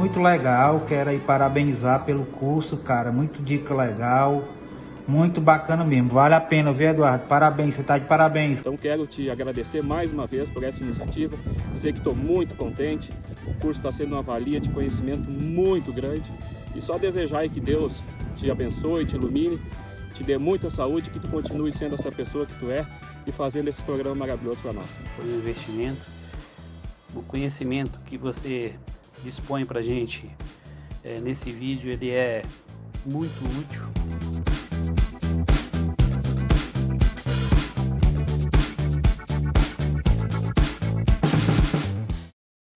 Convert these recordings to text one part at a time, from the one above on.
muito legal, quero aí parabenizar pelo curso, cara, muito dica legal, muito bacana mesmo, vale a pena, viu, Eduardo? Parabéns, você tá de parabéns. Então quero te agradecer mais uma vez por essa iniciativa, dizer que estou muito contente, o curso está sendo uma valia de conhecimento muito grande e só desejar aí que Deus te abençoe, te ilumine, te dê muita saúde, que tu continue sendo essa pessoa que tu é e fazendo esse programa maravilhoso para nós. Foi um investimento, o conhecimento que você dispõe para a gente nesse vídeo, ele é muito útil.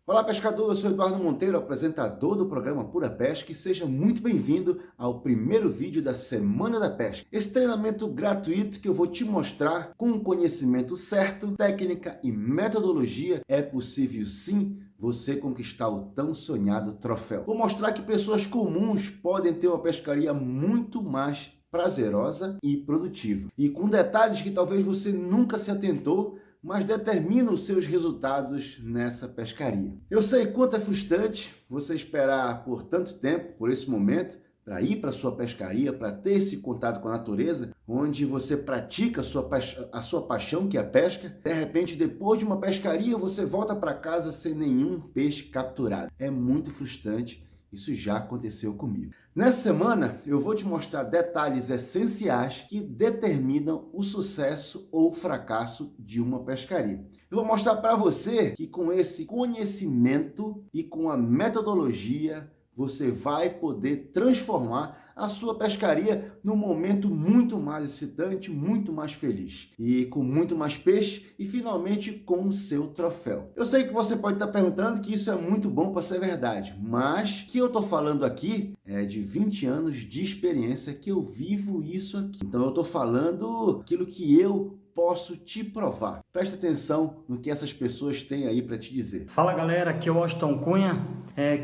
Olá pescador, eu sou Eduardo Monteiro, apresentador do programa Pura Pesca, e seja muito bem-vindo ao primeiro vídeo da Semana da Pesca. Esse treinamento gratuito que eu vou te mostrar com conhecimento certo, técnica e metodologia, é possível sim você conquistar o tão sonhado troféu. Vou mostrar que pessoas comuns podem ter uma pescaria muito mais prazerosa e produtiva, e com detalhes que talvez você nunca se atentou, mas determina os seus resultados nessa pescaria. Eu sei quanto é frustrante você esperar por tanto tempo, por esse momento, para ir para a sua pescaria, para ter esse contato com a natureza, onde você pratica a sua paixão, que é a pesca. De repente, depois de uma pescaria, você volta para casa sem nenhum peixe capturado. É muito frustrante. Isso já aconteceu comigo. Nessa semana, eu vou te mostrar detalhes essenciais que determinam o sucesso ou fracasso de uma pescaria. Eu vou mostrar para você que com esse conhecimento e com a metodologia, você vai poder transformar a sua pescaria num momento muito mais excitante, muito mais feliz e com muito mais peixe e finalmente com o seu troféu. Eu sei que você pode estar perguntando que isso é muito bom para ser verdade, mas o que eu estou falando aqui é de 20 anos de experiência que eu vivo isso aqui. Então eu estou falando aquilo que eu posso te provar. Presta atenção no que essas pessoas têm aí para te dizer. Fala galera, aqui é o Washington Cunha.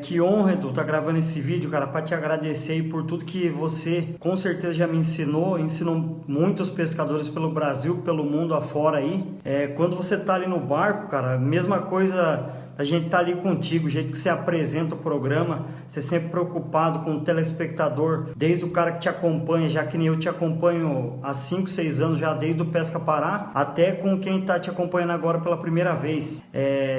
Que honra, Edu, tá gravando esse vídeo, cara, para te agradecer aí por tudo que você com certeza já me ensinou muitos pescadores pelo Brasil, pelo mundo afora aí. Quando você tá ali no barco, cara, mesma coisa. A gente tá ali contigo, o jeito que você apresenta o programa, você sempre preocupado com o telespectador, desde o cara que te acompanha, já que nem eu te acompanho há 5, 6 anos já, desde o Pesca Pará, até com quem tá te acompanhando agora pela primeira vez.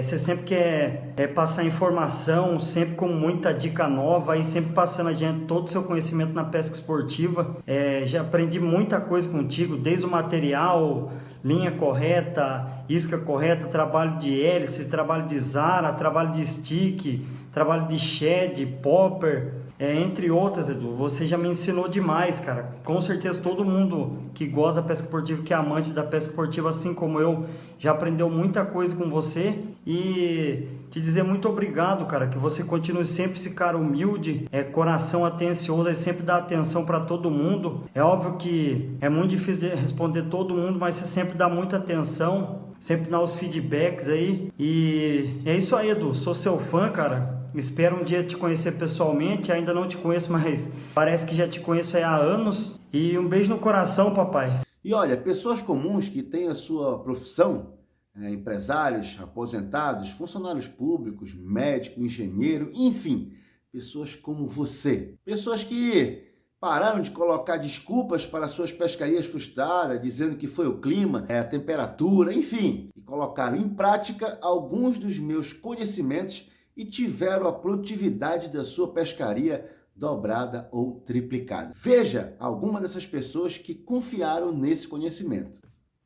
Você sempre quer passar informação, sempre com muita dica nova, aí sempre passando adiante todo o seu conhecimento na pesca esportiva. Já aprendi muita coisa contigo, desde o material, linha correta, isca correta, trabalho de hélice, trabalho de zara, trabalho de stick, trabalho de shed, popper, entre outras, Edu. Você já me ensinou demais, cara. Com certeza todo mundo que gosta da pesca esportiva, que é amante da pesca esportiva, assim como eu, já aprendeu muita coisa com você. E te dizer muito obrigado, cara, que você continue sempre esse cara humilde, coração atencioso, e sempre dá atenção para todo mundo. É óbvio que é muito difícil de responder todo mundo, mas você sempre dá muita atenção, sempre dá os feedbacks aí. E é isso aí, Edu. Sou seu fã, cara. Espero um dia te conhecer pessoalmente. Ainda não te conheço, mas parece que já te conheço há anos. E um beijo no coração, papai. E olha, pessoas comuns que têm a sua profissão, empresários, aposentados, funcionários públicos, médico, engenheiro, enfim, pessoas como você. Pessoas que pararam de colocar desculpas para suas pescarias frustradas, dizendo que foi o clima, a temperatura, enfim, e colocaram em prática alguns dos meus conhecimentos e tiveram a produtividade da sua pescaria dobrada ou triplicada. Veja alguma dessas pessoas que confiaram nesse conhecimento.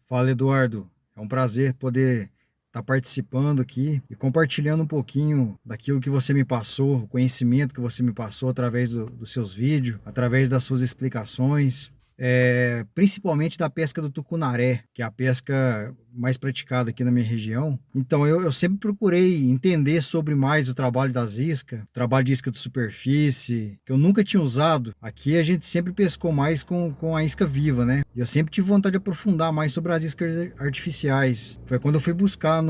Fala, Eduardo. É um prazer poder estar participando aqui e compartilhando um pouquinho daquilo que você me passou, o conhecimento que você me passou através dos seus vídeos, através das suas explicações. Principalmente da pesca do tucunaré, que é a pesca mais praticada aqui na minha região. Então eu sempre procurei entender sobre mais o trabalho das iscas, trabalho de isca de superfície, que eu nunca tinha usado. Aqui a gente sempre pescou mais com a isca viva, né? E eu sempre tive vontade de aprofundar mais sobre as iscas artificiais. Foi quando eu fui buscar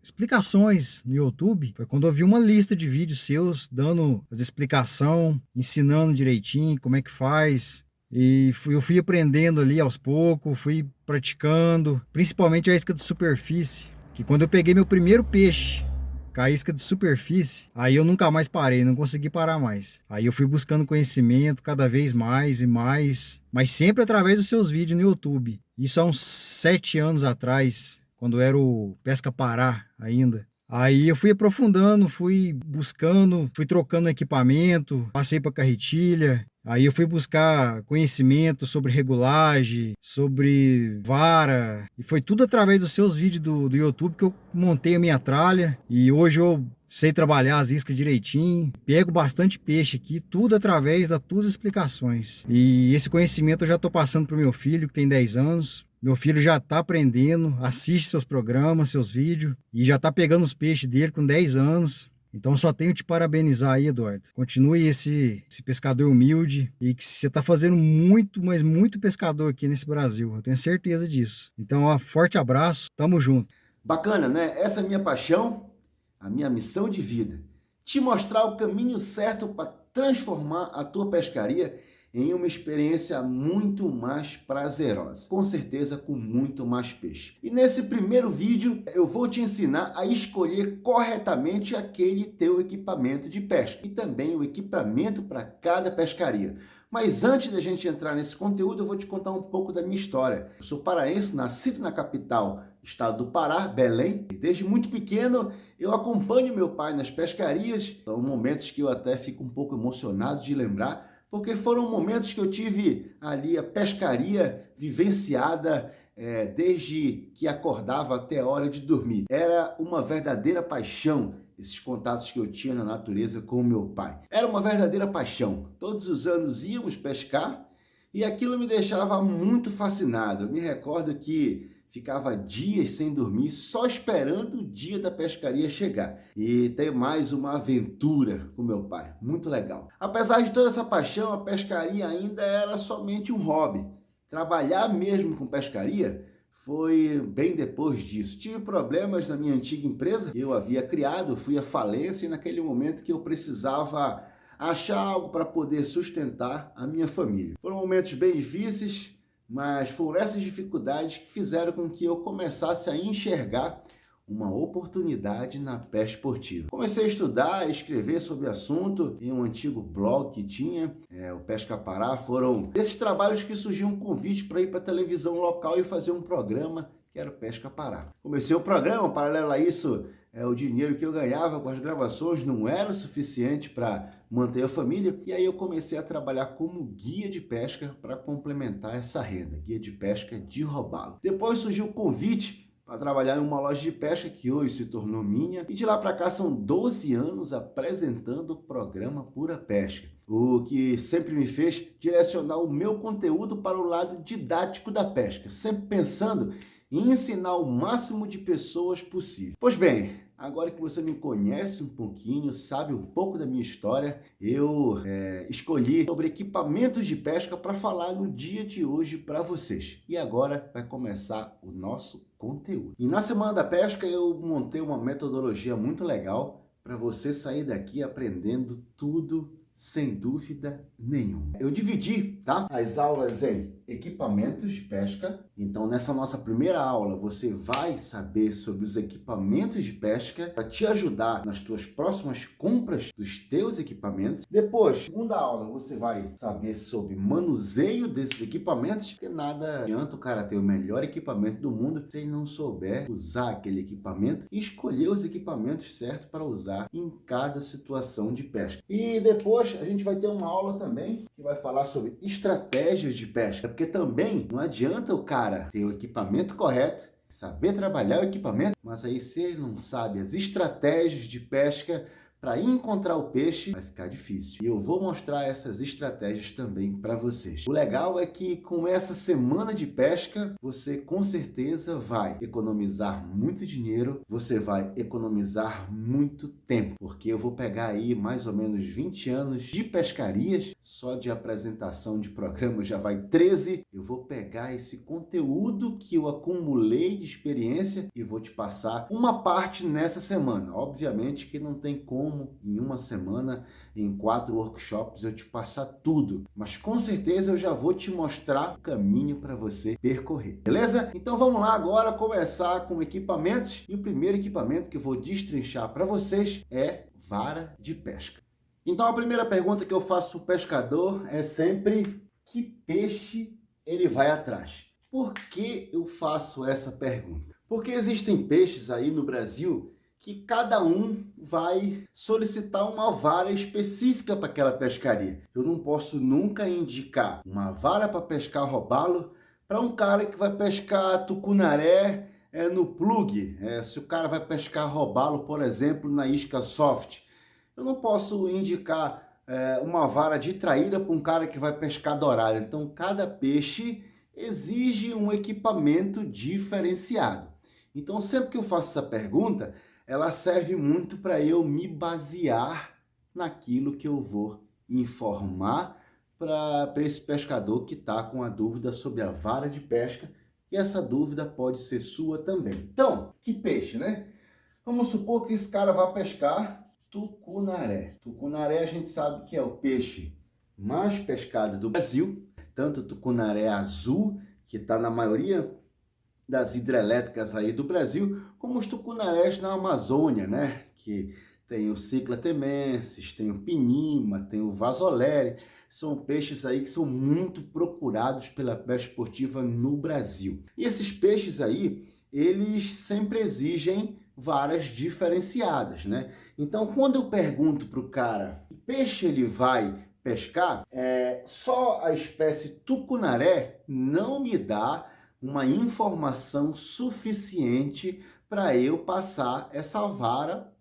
explicações no YouTube, foi quando eu vi uma lista de vídeos seus dando as explicações, ensinando direitinho como é que faz. E eu fui aprendendo ali aos poucos, fui praticando, principalmente a isca de superfície, que quando eu peguei meu primeiro peixe com a isca de superfície, aí eu nunca mais parei, não consegui parar mais. Aí eu fui buscando conhecimento cada vez mais e mais, mas sempre através dos seus vídeos no YouTube. Isso há uns 7 anos atrás, quando era o Pesca Pará ainda. Aí eu fui aprofundando, fui buscando, fui trocando equipamento, passei para carretilha. Aí eu fui buscar conhecimento sobre regulagem, sobre vara. E foi tudo através dos seus vídeos do YouTube que eu montei a minha tralha. E hoje eu sei trabalhar as iscas direitinho. Pego bastante peixe aqui, tudo através das tuas explicações. E esse conhecimento eu já estou passando para o meu filho, que tem 10 anos. Meu filho já está aprendendo, assiste seus programas, seus vídeos, e já está pegando os peixes dele com 10 anos. Então só tenho te parabenizar aí, Eduardo. Continue esse pescador humilde e que você está fazendo muito, mas muito pescador aqui nesse Brasil. Eu tenho certeza disso. Então, ó, forte abraço, tamo junto. Bacana, né? Essa é a minha paixão, a minha missão de vida. Te mostrar o caminho certo para transformar a tua pescaria em uma experiência muito mais prazerosa, com certeza com muito mais peixe. E nesse primeiro vídeo eu vou te ensinar a escolher corretamente aquele teu equipamento de pesca e também o equipamento para cada pescaria. Mas antes da gente entrar nesse conteúdo, eu vou te contar um pouco da minha história. Eu sou paraense, nascido na capital, estado do Pará, Belém. E desde muito pequeno eu acompanho meu pai nas pescarias. São momentos que eu até fico um pouco emocionado de lembrar, porque foram momentos que eu tive ali a pescaria vivenciada desde que acordava até a hora de dormir. Era uma verdadeira paixão esses contatos que eu tinha na natureza com o meu pai. Era uma verdadeira paixão. Todos os anos íamos pescar e aquilo me deixava muito fascinado. Eu me recordo que ficava dias sem dormir, só esperando o dia da pescaria chegar e ter mais uma aventura com meu pai. Muito legal. Apesar de toda essa paixão, a pescaria ainda era somente um hobby. Trabalhar mesmo com pescaria foi bem depois disso. Tive problemas na minha antiga empresa, eu havia criado, fui à falência e naquele momento que eu precisava achar algo para poder sustentar a minha família. Foram momentos bem difíceis, mas foram essas dificuldades que fizeram com que eu começasse a enxergar uma oportunidade na pesca esportiva. Comecei a estudar, a escrever sobre o assunto em um antigo blog que tinha, o Pesca Pará. Foram desses trabalhos que surgiu um convite para ir para a televisão local e fazer um programa que era o Pesca Pará. Comecei o programa, paralelo a isso, o dinheiro que eu ganhava com as gravações não era o suficiente para manter a família, e aí eu comecei a trabalhar como guia de pesca para complementar essa renda, guia de pesca de robalo. Depois surgiu o convite para trabalhar em uma loja de pesca que hoje se tornou minha, e de lá para cá são 12 anos apresentando o programa Pura Pesca, o que sempre me fez direcionar o meu conteúdo para o lado didático da pesca, sempre pensando em ensinar o máximo de pessoas possível. Pois bem, agora que você me conhece um pouquinho, sabe um pouco da minha história, eu escolhi sobre equipamentos de pesca para falar no dia de hoje para vocês. E agora vai começar o nosso conteúdo. E na Semana da Pesca eu montei uma metodologia muito legal para você sair daqui aprendendo tudo sem dúvida nenhuma. Eu dividi, tá, as aulas em equipamentos de pesca. Então, nessa nossa primeira aula, você vai saber sobre os equipamentos de pesca para te ajudar nas tuas próximas compras dos teus equipamentos. Depois, segunda aula, você vai saber sobre manuseio desses equipamentos, porque nada adianta o cara ter o melhor equipamento do mundo se ele não souber usar aquele equipamento e escolher os equipamentos certos para usar em cada situação de pesca. E depois a gente vai ter uma aula também que vai falar sobre estratégias de pesca, porque também não adianta o cara ter o equipamento correto, saber trabalhar o equipamento, mas aí se ele não sabe as estratégias de pesca para encontrar o peixe, vai ficar difícil. E eu vou mostrar essas estratégias também para vocês. O legal é que com essa semana de pesca, você com certeza vai economizar muito dinheiro, você vai economizar muito tempo, porque eu vou pegar aí mais ou menos 20 anos de pescarias, só de apresentação de programa já vai 13. Eu vou pegar esse conteúdo que eu acumulei de experiência e vou te passar uma parte nessa semana. Obviamente que não tem como como em uma semana, em 4 workshops, eu te passar tudo. Mas com certeza eu já vou te mostrar o caminho para você percorrer, beleza? Então vamos lá agora começar com equipamentos. E o primeiro equipamento que eu vou destrinchar para vocês é vara de pesca. Então a primeira pergunta que eu faço para o pescador é sempre: que peixe ele vai atrás? Por que eu faço essa pergunta? Porque existem peixes aí no Brasil que cada um vai solicitar uma vara específica para aquela pescaria. Eu não posso nunca indicar uma vara para pescar robalo para um cara que vai pescar tucunaré no plug. Se o cara vai pescar robalo, por exemplo, na isca soft, eu não posso indicar uma vara de traíra para um cara que vai pescar dourada. Então, cada peixe exige um equipamento diferenciado. Então, sempre que eu faço essa pergunta, ela serve muito para eu me basear naquilo que eu vou informar para esse pescador que está com a dúvida sobre a vara de pesca, e essa dúvida pode ser sua também. Então, que peixe, né? Vamos supor que esse cara vai pescar tucunaré. Tucunaré a gente sabe que é o peixe mais pescado do Brasil, tanto o tucunaré azul, que está na maioria das hidrelétricas aí do Brasil, como os tucunarés na Amazônia, né? Que tem o Cicla temensis, tem o pinima, tem o vasoleri. São peixes aí que são muito procurados pela pesca esportiva no Brasil. E esses peixes aí, eles sempre exigem varas diferenciadas, né? Então, quando eu pergunto para o cara que peixe ele vai pescar, só a espécie tucunaré não me dá uma informação suficiente para eu passar essa vara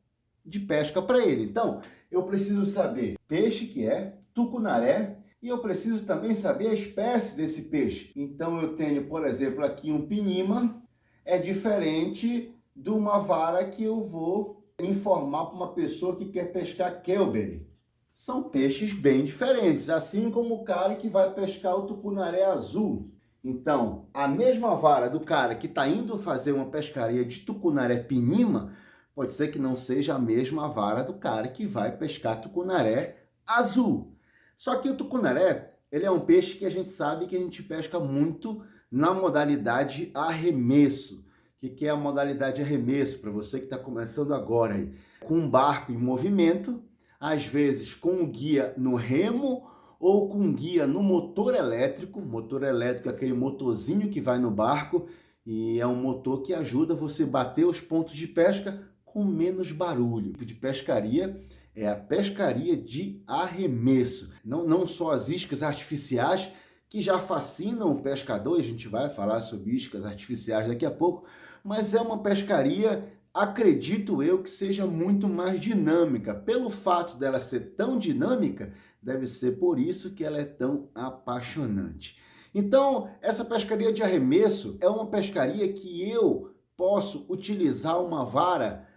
de pesca para ele. Então, eu preciso saber peixe que é, tucunaré, e eu preciso também saber a espécie desse peixe. Então, eu tenho, por exemplo, aqui um pinima, é diferente de uma vara que eu vou informar para uma pessoa que quer pescar kelberi. São peixes bem diferentes, assim como o cara que vai pescar o tucunaré azul. Então, a mesma vara do cara que está indo fazer uma pescaria de tucunaré pinima, pode ser que não seja a mesma vara do cara que vai pescar tucunaré azul. Só que o tucunaré, ele é um peixe que a gente sabe que a gente pesca muito na modalidade arremesso. O que é a modalidade arremesso? Para você que está começando agora aí, com um barco em movimento, às vezes com o guia no remo ou com guia no motor elétrico. Motor elétrico é aquele motorzinho que vai no barco e é um motor que ajuda você a bater os pontos de pesca com menos barulho. O tipo de pescaria é a pescaria de arremesso. Não só as iscas artificiais, que já fascinam o pescador, e a gente vai falar sobre iscas artificiais daqui a pouco, mas é uma pescaria, acredito eu, que seja muito mais dinâmica. Pelo fato dela ser tão dinâmica, deve ser por isso que ela é tão apaixonante. Então, essa pescaria de arremesso é uma pescaria que eu posso utilizar uma vara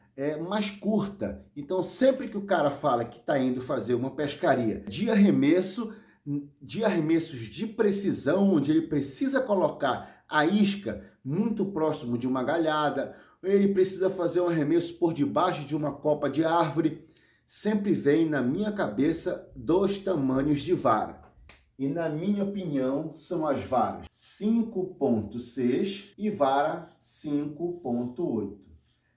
mais curta. Então, sempre que o cara fala que está indo fazer uma pescaria de arremessos de precisão, onde ele precisa colocar a isca muito próximo de uma galhada, ele precisa fazer um arremesso por debaixo de uma copa de árvore, sempre vem na minha cabeça 2 tamanhos de vara. E na minha opinião, são as varas 5.6 e vara 5.8.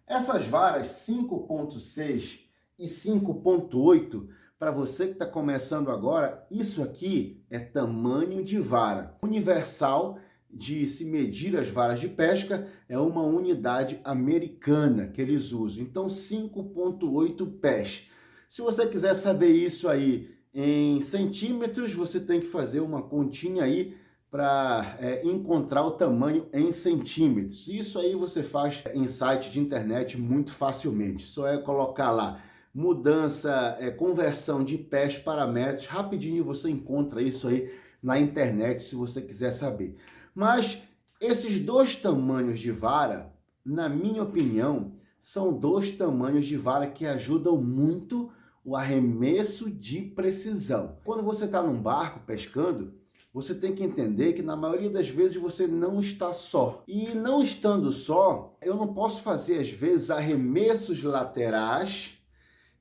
Essas varas 5.6 e 5.8, para você que está começando agora, isso aqui é tamanho de vara. Universal de se medir as varas de pesca é uma unidade americana que eles usam. Então, 5.8 pés. Se você quiser saber isso aí em centímetros, você tem que fazer uma continha aí para encontrar o tamanho em centímetros. Isso aí você faz em site de internet muito facilmente. Só é colocar lá mudança, conversão de pés para metros. Rapidinho você encontra isso aí na internet se você quiser saber. Mas esses 2 tamanhos de vara, na minha opinião, são 2 tamanhos de vara que ajudam muito o arremesso de precisão. Quando você está num barco pescando, você tem que entender que na maioria das vezes você não está só. E não estando só, eu não posso fazer às vezes arremessos laterais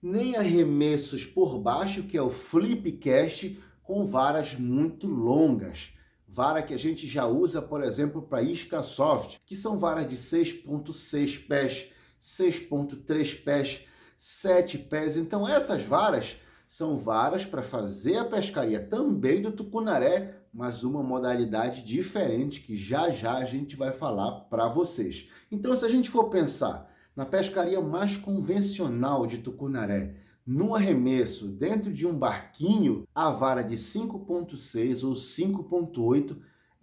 nem arremessos por baixo, que é o flip cast, com varas muito longas. Vara que a gente já usa, por exemplo, para isca soft, que são varas de 6.6 pés, 6.3 pés, 7 pés. Então essas varas são varas para fazer a pescaria também do tucunaré, mas uma modalidade diferente que já já a gente vai falar para vocês. Então, se a gente for pensar na pescaria mais convencional de tucunaré, no arremesso dentro de um barquinho, a vara de 5.6 ou 5.8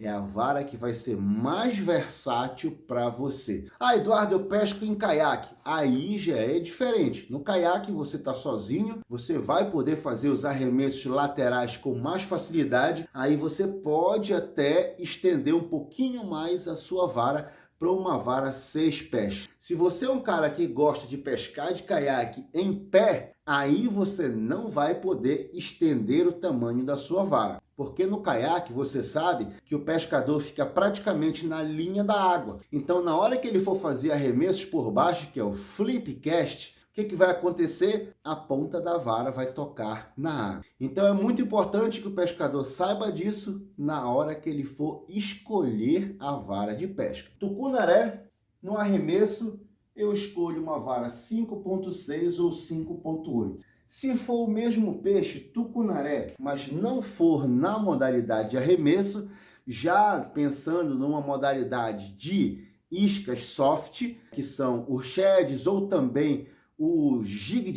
é a vara que vai ser mais versátil para você. Ah, Eduardo, eu pesco em caiaque. Aí já é diferente. No caiaque você está sozinho, você vai poder fazer os arremessos laterais com mais facilidade. Aí você pode até estender um pouquinho mais a sua vara para uma vara 6 pés. Se você é um cara que gosta de pescar de caiaque em pé, aí você não vai poder estender o tamanho da sua vara. Porque no caiaque você sabe que o pescador fica praticamente na linha da água. Então, na hora que ele for fazer arremessos por baixo, que é o flip cast, o que vai acontecer? A ponta da vara vai tocar na água. Então, é muito importante que o pescador saiba disso na hora que ele for escolher a vara de pesca. Tucunaré, no arremesso, eu escolho uma vara 5.6 ou 5.8. Se for o mesmo peixe, tucunaré, mas não for na modalidade de arremesso, já pensando numa modalidade de iscas soft, que são os shads ou também o jig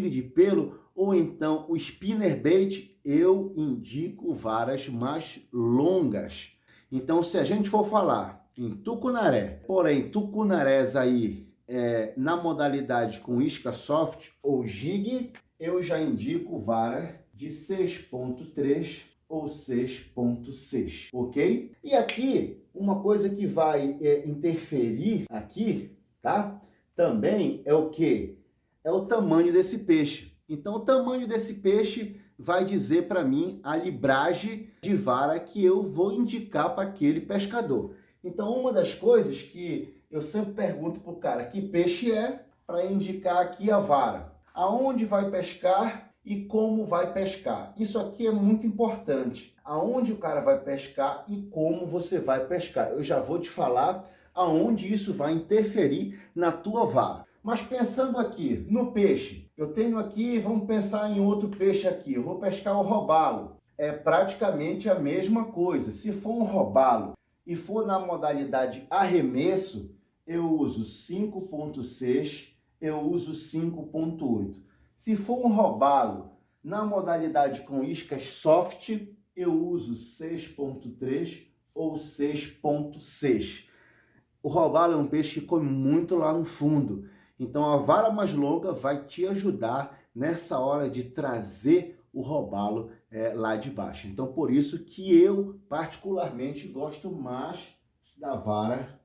de pelo, ou então o spinnerbait, eu indico varas mais longas. Então, se a gente for falar em tucunaré, porém tucunarés aí na modalidade com isca soft ou jig, eu já indico vara de 6.3 ou 6.6, ok? E aqui, uma coisa que vai interferir aqui, tá? Também é o quê? É o tamanho desse peixe. Então, o tamanho desse peixe vai dizer para mim a libragem de vara que eu vou indicar para aquele pescador. Então, uma das coisas que eu sempre pergunto para o cara que peixe é, para indicar aqui a vara. Aonde vai pescar e como vai pescar. Isso aqui é muito importante. Aonde o cara vai pescar e como você vai pescar. Eu já vou te falar aonde isso vai interferir na tua vara. Mas pensando aqui no peixe, eu tenho aqui, vamos pensar em outro peixe aqui. Eu vou pescar o robalo. É praticamente a mesma coisa. Se for um robalo e for na modalidade arremesso, eu uso 5.6, eu uso 5.8. Se for um robalo na modalidade com iscas soft, eu uso 6.3 ou 6.6. O robalo é um peixe que come muito lá no fundo. Então a vara mais longa vai te ajudar nessa hora de trazer o robalo lá de baixo. Então por isso que eu particularmente gosto mais da vara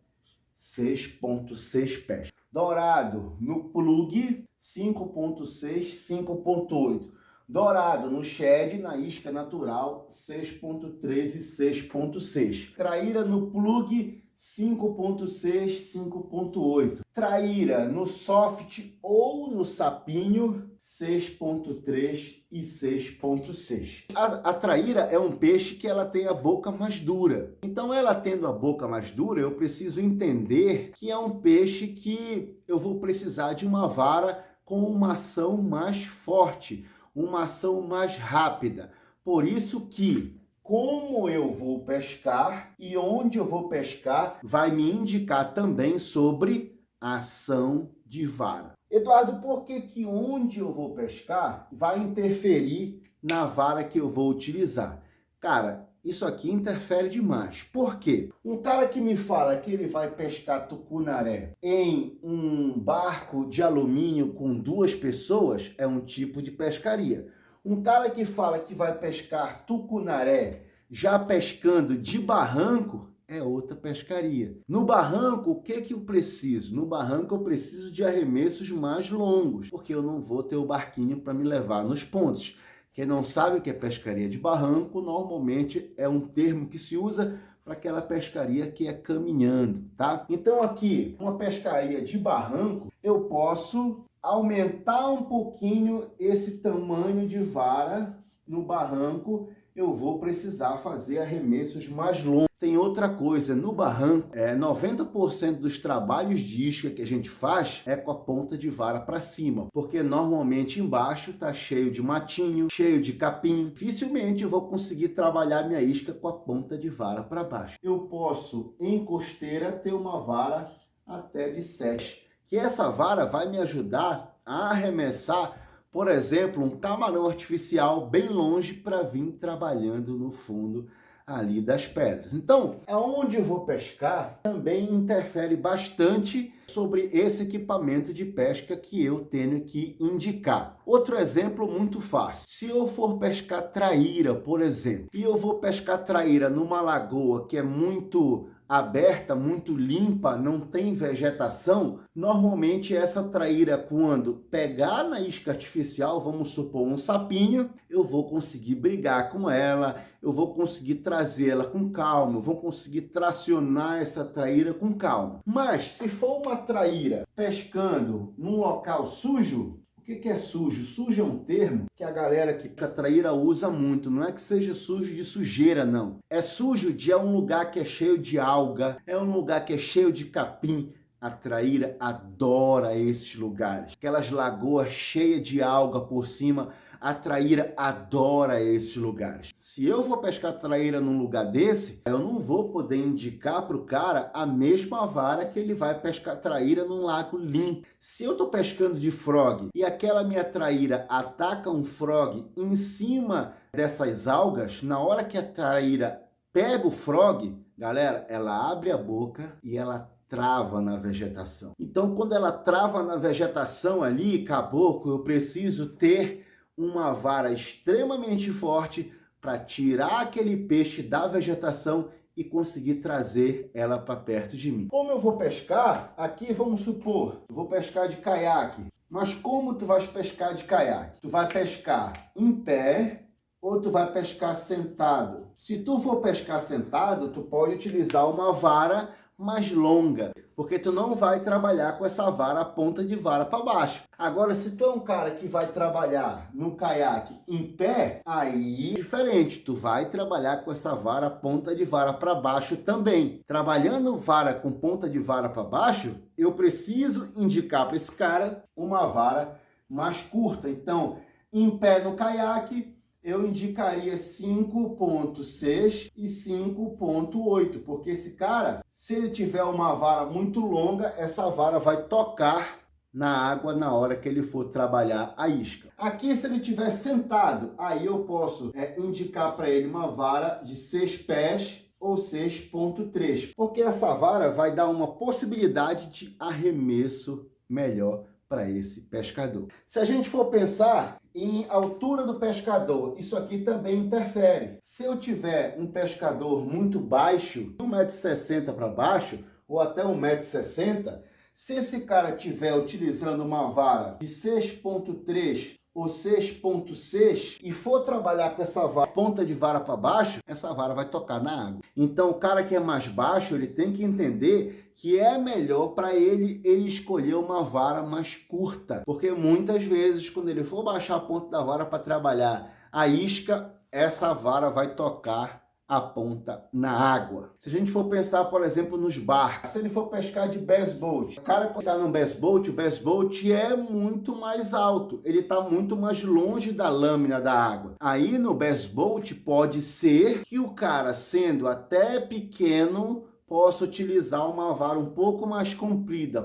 6.6 pés. Dourado no plug 5.6, 5.8. Dourado no shed, na isca natural 6.3 e 6.6. Traíra no plug 5.6, 5.8. Traíra no soft ou no sapinho 6.3 e 6.6. A traíra é um peixe que ela tem a boca mais dura. Então, ela tendo a boca mais dura, eu preciso entender que é um peixe que eu vou precisar de uma vara com uma ação mais forte, uma ação mais rápida. Por isso que como eu vou pescar e onde eu vou pescar vai me indicar também sobre a ação de vara. Eduardo, por que onde eu vou pescar vai interferir na vara que eu vou utilizar? Cara, isso aqui interfere demais. Por quê? Um cara que me fala que ele vai pescar tucunaré em um barco de alumínio com 2 pessoas é um tipo de pescaria. Um cara que fala que vai pescar tucunaré já pescando de barranco é outra pescaria. No barranco, o que eu preciso? No barranco eu preciso de arremessos mais longos, porque eu não vou ter o barquinho para me levar nos pontos. Quem não sabe o que é pescaria de barranco, normalmente é um termo que se usa para aquela pescaria que é caminhando, tá? Então aqui, uma pescaria de barranco, eu posso aumentar um pouquinho esse tamanho de vara no barranco, eu vou precisar fazer arremessos mais longos. Tem outra coisa, no barranco, 90% dos trabalhos de isca que a gente faz é com a ponta de vara para cima, porque normalmente embaixo tá cheio de matinho, cheio de capim. Dificilmente eu vou conseguir trabalhar minha isca com a ponta de vara para baixo. Eu posso, em costeira, ter uma vara até de 7, que essa vara vai me ajudar a arremessar, por exemplo, um camarão artificial bem longe para vir trabalhando no fundo ali das pedras. Então, aonde eu vou pescar também interfere bastante sobre esse equipamento de pesca que eu tenho que indicar. Outro exemplo muito fácil. Se eu for pescar traíra, por exemplo, e eu vou pescar traíra numa lagoa que é muito aberta, muito limpa, não tem vegetação, normalmente essa traíra, quando pegar na isca artificial, vamos supor um sapinho, eu vou conseguir brigar com ela, eu vou conseguir trazê-la com calma, eu vou conseguir tracionar essa traíra com calma. Mas se for uma traíra pescando num local sujo, o que é sujo? Sujo é um termo que a galera que a traíra usa muito. Não é que seja sujo de sujeira, não. É sujo de um lugar que é cheio de alga, é um lugar que é cheio de capim. A traíra adora esses lugares. Aquelas lagoas cheias de alga por cima, a traíra adora esses lugares. Se eu vou pescar traíra num lugar desse, eu não vou poder indicar para o cara a mesma vara que ele vai pescar traíra num lago limpo. Se eu estou pescando de frog e aquela minha traíra ataca um frog em cima dessas algas, na hora que a traíra pega o frog, galera, ela abre a boca e ela trava na vegetação. Então, quando ela trava na vegetação ali, caboclo, eu preciso ter uma vara extremamente forte para tirar aquele peixe da vegetação e conseguir trazer ela para perto de mim. Como eu vou pescar? Aqui vamos supor, eu vou pescar de caiaque. Mas como tu vais pescar de caiaque? Tu vai pescar em pé ou tu vai pescar sentado? Se tu for pescar sentado, tu pode utilizar uma vara mais longa, porque tu não vai trabalhar com essa vara, ponta de vara para baixo. Agora, se tu é um cara que vai trabalhar no caiaque em pé, aí é diferente, tu vai trabalhar com essa vara, ponta de vara para baixo também. Trabalhando vara com ponta de vara para baixo, eu preciso indicar para esse cara uma vara mais curta. Então, em pé no caiaque, eu indicaria 5.6 e 5.8, porque esse cara, se ele tiver uma vara muito longa, essa vara vai tocar na água na hora que ele for trabalhar a isca. Aqui, se ele estiver sentado, aí eu posso indicar para ele uma vara de 6 pés ou 6.3, porque essa vara vai dar uma possibilidade de arremesso melhor para esse pescador. Se a gente for pensar em altura do pescador, isso aqui também interfere. Se eu tiver um pescador muito baixo, 1,60 m para baixo, ou até 1,60 m, se esse cara estiver utilizando uma vara de 6.3 ou 6.6 e for trabalhar com essa vara, ponta de vara para baixo, essa vara vai tocar na água. Então o cara que é mais baixo, ele tem que entender que é melhor para ele escolher uma vara mais curta, porque muitas vezes quando ele for baixar a ponta da vara para trabalhar a isca, essa vara vai tocar a ponta na água. Se a gente for pensar, por exemplo, nos barcos, se ele for pescar de bass boat, o cara que está no bass boat, o bass boat é muito mais alto, ele está muito mais longe da lâmina da água. Aí no bass boat pode ser que o cara, sendo até pequeno, possa utilizar uma vara um pouco mais comprida,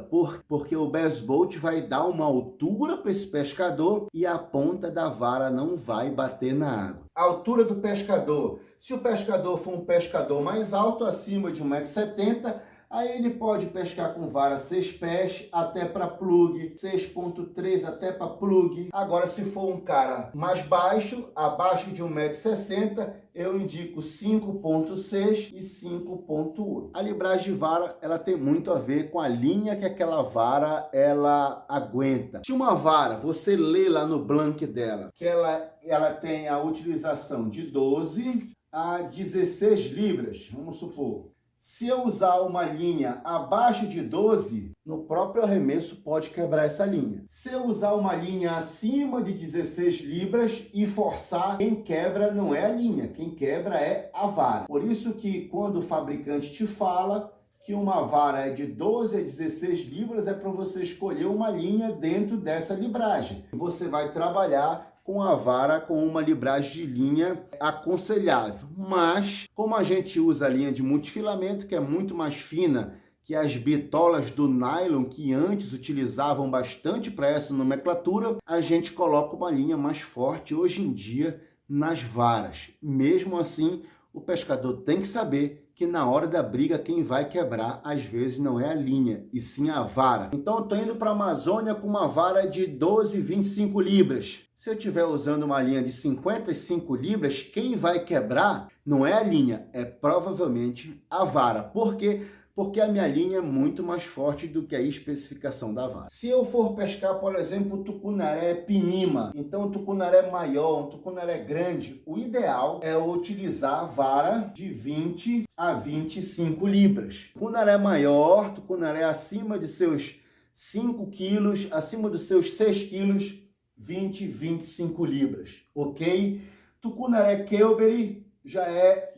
porque o bass boat vai dar uma altura para esse pescador e a ponta da vara não vai bater na água. A altura do pescador, se o pescador for um pescador mais alto, acima de 1,70 m, aí ele pode pescar com vara 6 pés até para plug, 6.3 até para plug. Agora, se for um cara mais baixo, abaixo de 1,60 m, eu indico 5.6 e 5.8. A libragem de vara, ela tem muito a ver com a linha que aquela vara ela aguenta. Se uma vara, você lê lá no blank dela, que ela tem a utilização de 12 a 16 libras, vamos supor. Se eu usar uma linha abaixo de 12, no próprio arremesso pode quebrar essa linha. Se eu usar uma linha acima de 16 libras e forçar, quem quebra não é a linha, quem quebra é a vara. Por isso que quando o fabricante te fala que uma vara é de 12 a 16 libras, é para você escolher uma linha dentro dessa libragem. Você vai trabalhar com a vara com uma libragem de linha aconselhável. Mas, como a gente usa a linha de multifilamento, que é muito mais fina que as bitolas do nylon, que antes utilizavam bastante para essa nomenclatura, a gente coloca uma linha mais forte hoje em dia nas varas. Mesmo assim, o pescador tem que saber que na hora da briga quem vai quebrar às vezes não é a linha, e sim a vara. Então eu estou indo para a Amazônia com uma vara de 12, 25 libras. Se eu estiver usando uma linha de 55 libras, quem vai quebrar não é a linha, é provavelmente a vara. Por quê? Porque a minha linha é muito mais forte do que a especificação da vara. Se eu for pescar, por exemplo, o tucunaré pinima, então o tucunaré maior, um tucunaré grande, o ideal é utilizar a vara de 20 a 25 libras. Tucunaré maior, tucunaré acima de seus 5 quilos, acima dos seus 6 quilos, 20, 25 libras, ok? Tucunaré Kelbery já é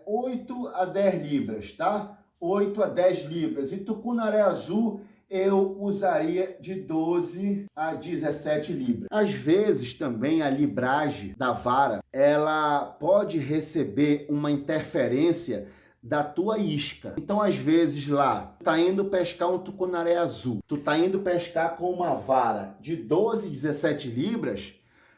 8 a 10 libras, tá? 8 a 10 libras. E tucunaré azul eu usaria de 12 a 17 libras. Às vezes também a libragem da vara, ela pode receber uma interferência da tua isca. Então, às vezes lá, tu tá indo pescar um tucunaré azul, tu tá indo pescar com uma vara de 12, 17 libras,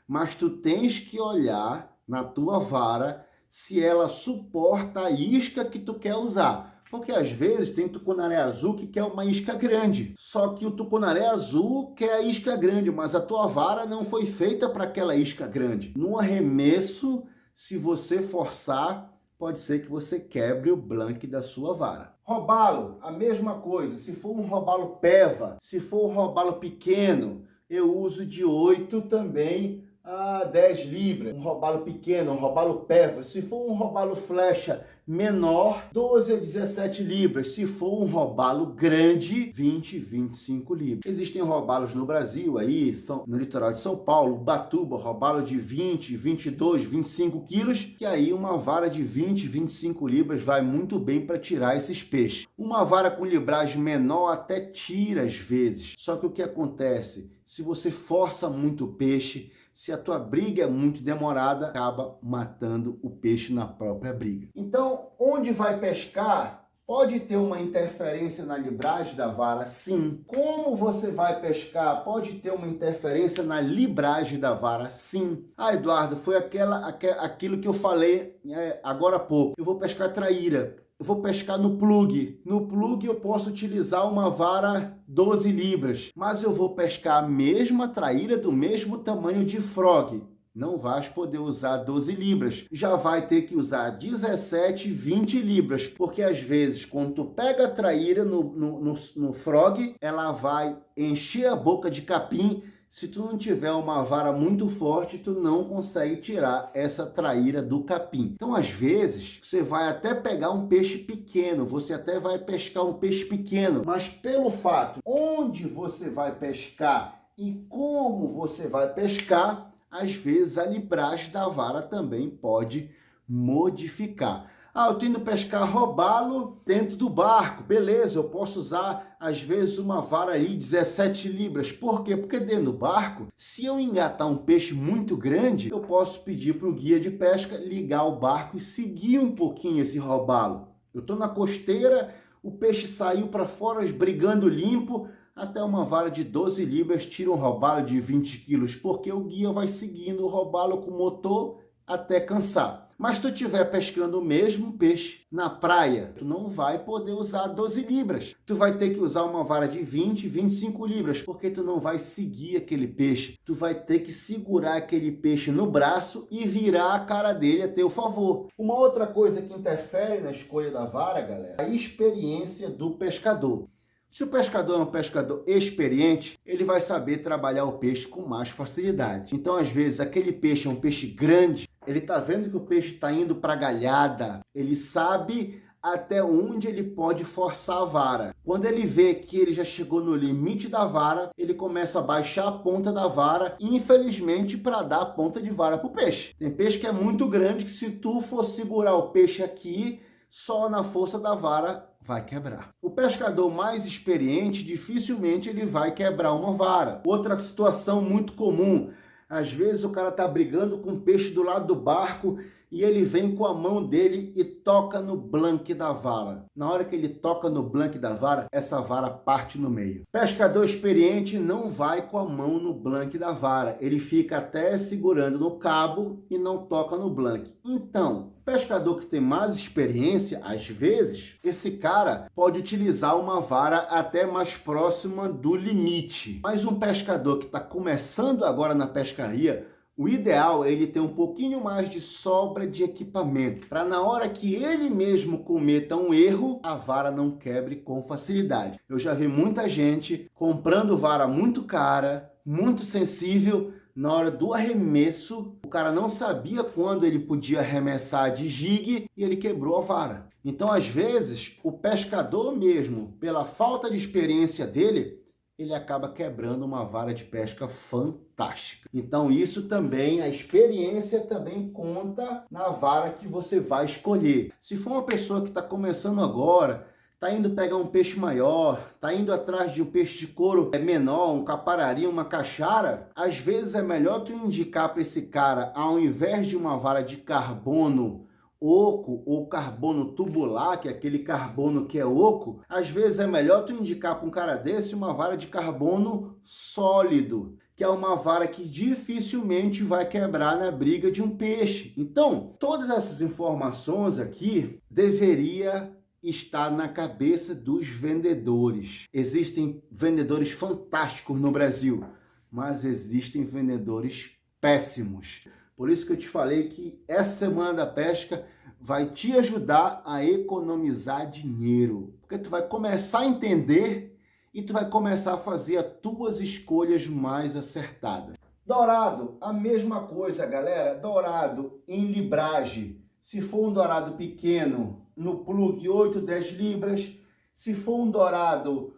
mas tu tens que olhar na tua vara se ela suporta a isca que tu quer usar. Porque às vezes tem tucunaré azul que quer uma isca grande. Só que o tucunaré azul quer a isca grande, mas a tua vara não foi feita para aquela isca grande. No arremesso, se você forçar, pode ser que você quebre o blank da sua vara. Robalo, a mesma coisa. Se for um robalo peva, se for um robalo pequeno, eu uso de 8 também a 10 libras. Um robalo pequeno, um robalo peva. Se for um robalo flecha menor, 12 a 17 libras. Se for um robalo grande, 20, 25 libras. Existem robalos no Brasil, aí no litoral de São Paulo, Ubatuba, robalo de 20, 22, 25 quilos, que aí uma vara de 20, 25 libras vai muito bem para tirar esses peixes. Uma vara com libragem menor até tira às vezes. Só que o que acontece? Se você força muito o peixe, se a tua briga é muito demorada, acaba matando o peixe na própria briga. Então, onde vai pescar, pode ter uma interferência na libragem da vara, sim. Como você vai pescar, pode ter uma interferência na libragem da vara, sim. Ah, Eduardo, foi aquilo que eu falei agora há pouco. Eu vou pescar traíra. Eu vou pescar no plug. No plug eu posso utilizar uma vara 12 libras, mas eu vou pescar a mesma traíra do mesmo tamanho de frog. Não vais poder usar 12 libras. Já vai ter que usar 17, 20 libras, porque às vezes quando tu pega a traíra no frog, ela vai encher a boca de capim. Se tu não tiver uma vara muito forte, tu não consegue tirar essa traíra do capim. Então, às vezes, você vai até pegar um peixe pequeno, você até vai pescar um peixe pequeno, mas pelo fato onde você vai pescar e como você vai pescar, às vezes a libragem da vara também pode modificar. Ah, eu tô indo pescar robalo dentro do barco. Beleza, eu posso usar, às vezes, uma vara aí 17 libras. Por quê? Porque dentro do barco, se eu engatar um peixe muito grande, eu posso pedir para o guia de pesca ligar o barco e seguir um pouquinho esse robalo. Eu tô na costeira, o peixe saiu para fora, brigando limpo, até uma vara de 12 libras tira um robalo de 20 quilos, porque o guia vai seguindo o robalo com o motor até cansar. Mas se tu estiver pescando o mesmo peixe na praia, tu não vai poder usar 12 libras. Tu vai ter que usar uma vara de 20, 25 libras, porque tu não vai seguir aquele peixe. Tu vai ter que segurar aquele peixe no braço e virar a cara dele a teu favor. Uma outra coisa que interfere na escolha da vara, galera, é a experiência do pescador. Se o pescador é um pescador experiente, ele vai saber trabalhar o peixe com mais facilidade. Então, às vezes, aquele peixe é um peixe grande, ele está vendo que o peixe está indo para a galhada, ele sabe até onde ele pode forçar a vara. Quando ele vê que ele já chegou no limite da vara, ele começa a baixar a ponta da vara, infelizmente, para dar a ponta de vara para o peixe. Tem peixe que é muito grande, que se tu for segurar o peixe aqui, só na força da vara vai quebrar. O pescador mais experiente, dificilmente ele vai quebrar uma vara. Outra situação muito comum, às vezes o cara tá brigando com o peixe do lado do barco e ele vem com a mão dele e toca no blanque da vara. Na hora que ele toca no blanque da vara, essa vara parte no meio. Pescador experiente não vai com a mão no blanque da vara. Ele fica até segurando no cabo e não toca no blanque. Então, pescador que tem mais experiência, às vezes, esse cara pode utilizar uma vara até mais próxima do limite. Mas um pescador que está começando agora na pescaria, o ideal é ele ter um pouquinho mais de sobra de equipamento, para na hora que ele mesmo cometa um erro, a vara não quebre com facilidade. Eu já vi muita gente comprando vara muito cara, muito sensível, na hora do arremesso, o cara não sabia quando ele podia arremessar de jigue e ele quebrou a vara. Então, às vezes, o pescador mesmo, pela falta de experiência dele, ele acaba quebrando uma vara de pesca fantástica. Então isso também, a experiência também conta na vara que você vai escolher. Se for uma pessoa que está começando agora, está indo pegar um peixe maior, está indo atrás de um peixe de couro menor, um caparari, uma caixara, às vezes é melhor tu indicar para esse cara, ao invés de uma vara de carbono oco ou carbono tubular, que é aquele carbono que é oco, às vezes é melhor tu indicar para um cara desse uma vara de carbono sólido, que é uma vara que dificilmente vai quebrar na briga de um peixe. Então, todas essas informações aqui deveria estar na cabeça dos vendedores. Existem vendedores fantásticos no Brasil, mas existem vendedores péssimos. Por isso que eu te falei que essa Semana da Pesca vai te ajudar a economizar dinheiro. Porque tu vai começar a entender e tu vai começar a fazer as tuas escolhas mais acertadas. Dourado, a mesma coisa, galera. Dourado em libragem. Se for um dourado pequeno, no plug 8, 10 libras. Se for um dourado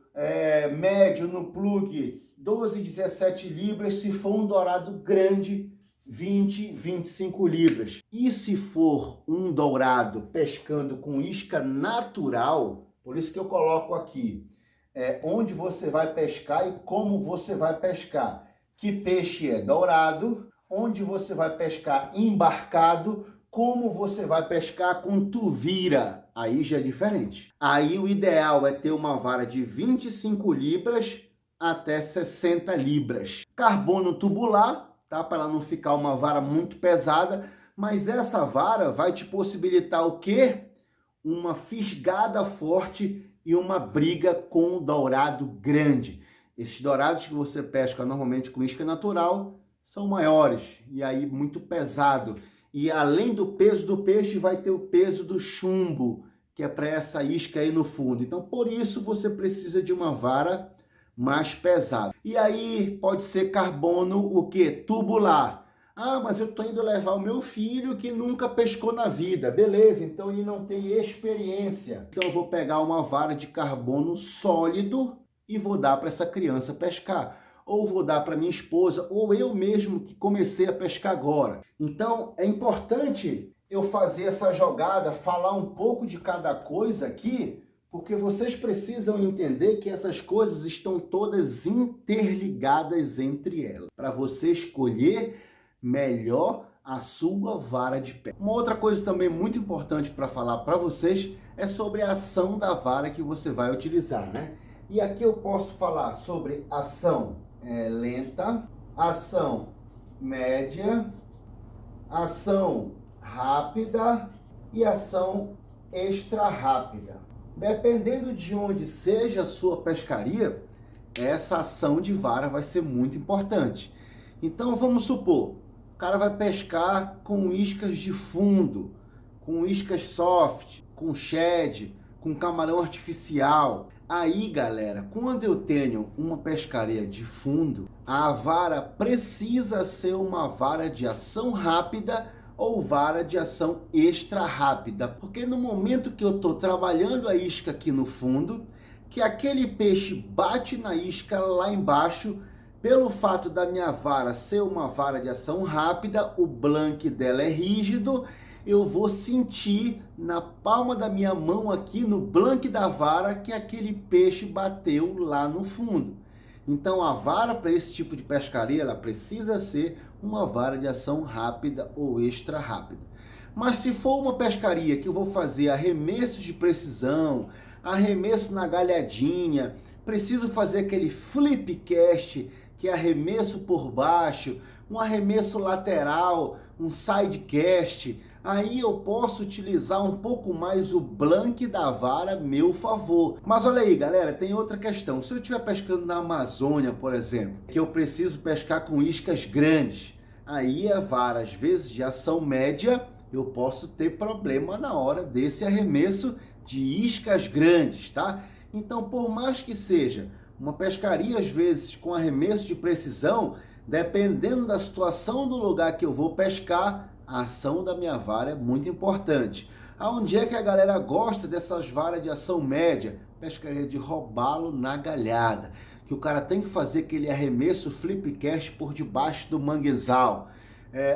médio, no plug 12, 17 libras. Se for um dourado grande, 20, 25 libras. E se for um dourado pescando com isca natural, por isso que eu coloco aqui, onde você vai pescar e como você vai pescar. Que peixe é dourado, onde você vai pescar embarcado, como você vai pescar com tuvira. Aí já é diferente. Aí o ideal é ter uma vara de 25 libras até 60 libras. Carbono tubular, tá? Para ela não ficar uma vara muito pesada, mas essa vara vai te possibilitar o quê? Uma fisgada forte e uma briga com o dourado grande. Esses dourados que você pesca normalmente com isca natural são maiores e aí muito pesado. E além do peso do peixe, vai ter o peso do chumbo, que é para essa isca aí no fundo. Então, por isso, você precisa de uma vara mais pesada. E aí pode ser carbono o quê? Tubular. Ah, mas eu estou indo levar o meu filho que nunca pescou na vida. Beleza, então ele não tem experiência. Então eu vou pegar uma vara de carbono sólido e vou dar para essa criança pescar. Ou vou dar para minha esposa, ou eu mesmo que comecei a pescar agora. Então é importante eu fazer essa jogada, falar um pouco de cada coisa aqui, porque vocês precisam entender que essas coisas estão todas interligadas entre elas, para você escolher melhor a sua vara de pesca. Uma outra coisa também muito importante para falar para vocês é sobre a ação da vara que você vai utilizar, né? E aqui eu posso falar sobre ação lenta, ação média, ação rápida e ação extra rápida. Dependendo de onde seja a sua pescaria, essa ação de vara vai ser muito importante. Então vamos supor, o cara vai pescar com iscas de fundo, com iscas soft, com shed, com camarão artificial. Aí, galera, quando eu tenho uma pescaria de fundo, a vara precisa ser uma vara de ação rápida ou vara de ação extra rápida, porque no momento que eu estou trabalhando a isca aqui no fundo, que aquele peixe bate na isca lá embaixo, pelo fato da minha vara ser uma vara de ação rápida, o blank dela é rígido, eu vou sentir na palma da minha mão aqui, no blank da vara, que aquele peixe bateu lá no fundo. Então a vara para esse tipo de pescaria, ela precisa ser uma vara de ação rápida ou extra rápida. Mas se for uma pescaria que eu vou fazer arremessos de precisão, arremesso na galhadinha, preciso fazer aquele flip cast, que é arremesso por baixo, um arremesso lateral, um side cast, aí eu posso utilizar um pouco mais o blank da vara a meu favor. Mas olha aí, galera, tem outra questão. Se eu estiver pescando na Amazônia, por exemplo, que eu preciso pescar com iscas grandes, aí a vara, às vezes de ação média, eu posso ter problema na hora desse arremesso de iscas grandes, tá? Então, por mais que seja uma pescaria, às vezes, com arremesso de precisão, dependendo da situação do lugar que eu vou pescar, a ação da minha vara é muito importante. Aonde é que a galera gosta dessas varas de ação média? Pescaria de robalo na galhada, que o cara tem que fazer aquele arremesso flip cast por debaixo do manguezal.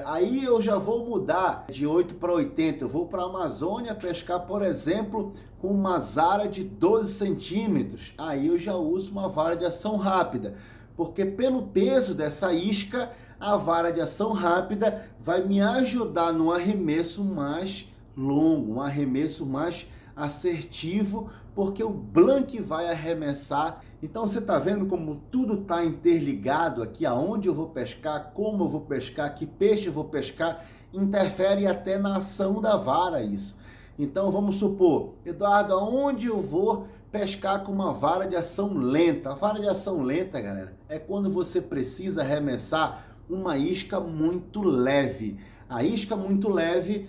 Aí eu já vou mudar de 8 para 80, eu vou para a Amazônia pescar, por exemplo, com uma zara de 12 centímetros, aí eu já uso uma vara de ação rápida, porque pelo peso dessa isca, a vara de ação rápida vai me ajudar no arremesso mais longo, um arremesso mais assertivo, porque o blank vai arremessar. Então você está vendo como tudo está interligado aqui, aonde eu vou pescar, como eu vou pescar, que peixe eu vou pescar, interfere até na ação da vara isso. Então vamos supor, Eduardo, aonde eu vou pescar com uma vara de ação lenta? A vara de ação lenta, galera, é quando você precisa arremessar uma isca muito leve. A isca muito leve,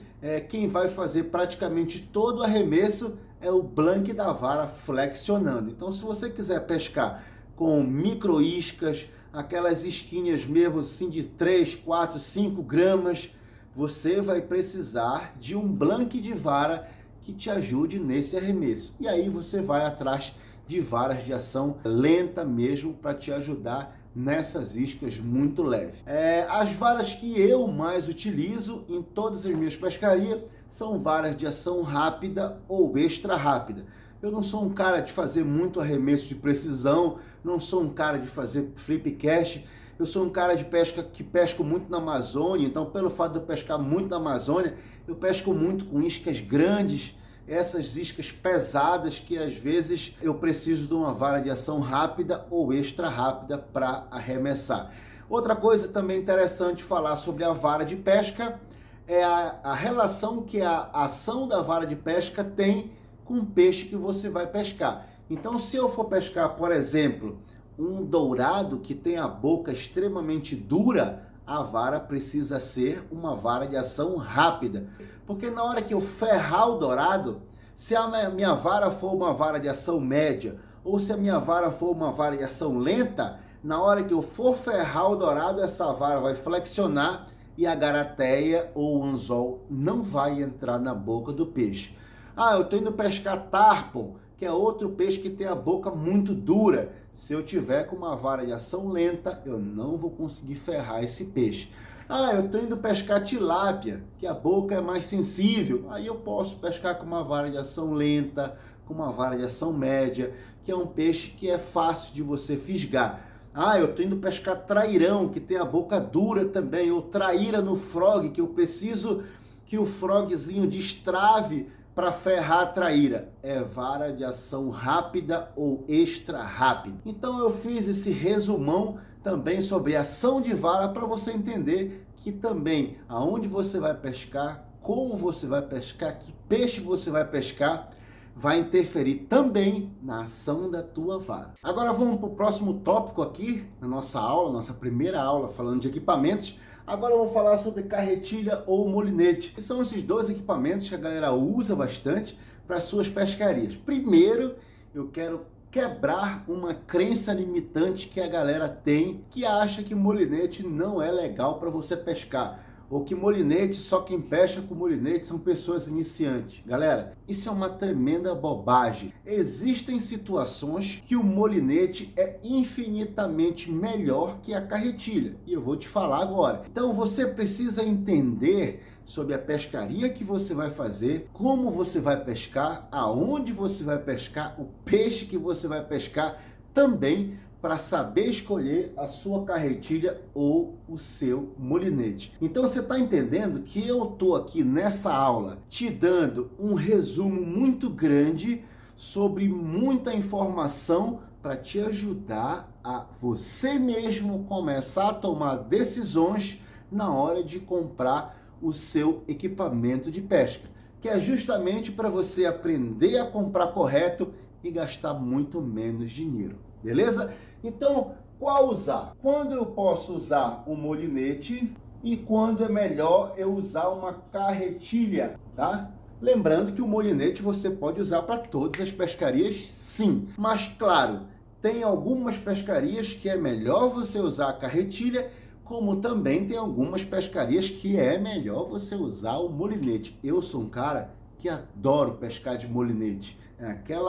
quem vai fazer praticamente todo o arremesso é o blank da vara flexionando. Então, se você quiser pescar com micro iscas, aquelas isquinhas mesmo assim de 3, 4, 5 gramas, você vai precisar de um blank de vara que te ajude nesse arremesso. E aí você vai atrás de varas de ação lenta mesmo para te ajudar nessas iscas muito leves. As varas que eu mais utilizo em todas as minhas pescarias são varas de ação rápida ou extra rápida. Eu não sou um cara de fazer muito arremesso de precisão, não sou um cara de fazer flip cast, eu sou um cara de pesca que pesco muito na Amazônia, então pelo fato de eu pescar muito na Amazônia, eu pesco muito com iscas grandes, essas iscas pesadas que às vezes eu preciso de uma vara de ação rápida ou extra rápida para arremessar. Outra coisa também interessante falar sobre a vara de pesca é a relação que a ação da vara de pesca tem com o peixe que você vai pescar. Então, se eu for pescar, por exemplo, um dourado que tem a boca extremamente dura, a vara precisa ser uma vara de ação rápida. Porque na hora que eu ferrar o dourado, se a minha vara for uma vara de ação média, ou se a minha vara for uma vara de ação lenta, na hora que eu for ferrar o dourado, essa vara vai flexionar e a garateia ou o anzol não vai entrar na boca do peixe. Ah, eu estou indo pescar tarpon, que é outro peixe que tem a boca muito dura. Se eu tiver com uma vara de ação lenta, eu não vou conseguir ferrar esse peixe. Ah, eu estou indo pescar tilápia, que a boca é mais sensível. Aí eu posso pescar com uma vara de ação lenta, com uma vara de ação média, que é um peixe que é fácil de você fisgar. Ah, eu estou indo pescar trairão, que tem a boca dura também, ou traíra no frog, que eu preciso que o frogzinho destrave para ferrar a traíra. É vara de ação rápida ou extra rápida. Então eu fiz esse resumão também sobre ação de vara para você entender que também aonde você vai pescar, como você vai pescar, que peixe você vai pescar, vai interferir também na ação da tua vara. Agora vamos para o próximo tópico aqui na nossa aula, nossa primeira aula falando de equipamentos. Agora eu vou falar sobre carretilha ou molinete, que são esses dois equipamentos que a galera usa bastante para suas pescarias. Primeiro, eu quero quebrar uma crença limitante que a galera tem, que acha que molinete não é legal para você pescar. ou que molinete, só quem pesca com molinete são pessoas iniciantes. Galera, isso é uma tremenda bobagem. Existem situações que o molinete é infinitamente melhor que a carretilha, e eu vou te falar agora. Então você precisa entender sobre a pescaria que você vai fazer, como você vai pescar, aonde você vai pescar, o peixe que você vai pescar, também para saber escolher a sua carretilha ou o seu molinete. Então você está entendendo que eu estou aqui nessa aula te dando um resumo muito grande sobre muita informação para te ajudar a você mesmo começar a tomar decisões na hora de comprar o seu equipamento de pesca, que é justamente para você aprender a comprar correto e gastar muito menos dinheiro, beleza? Então, qual usar? Quando eu posso usar um molinete e quando é melhor eu usar uma carretilha, tá? Lembrando que o molinete você pode usar para todas as pescarias, sim. Mas, claro, tem algumas pescarias que é melhor você usar a carretilha, como também tem algumas pescarias que é melhor você usar o molinete. Eu sou um cara que adoro pescar de molinete.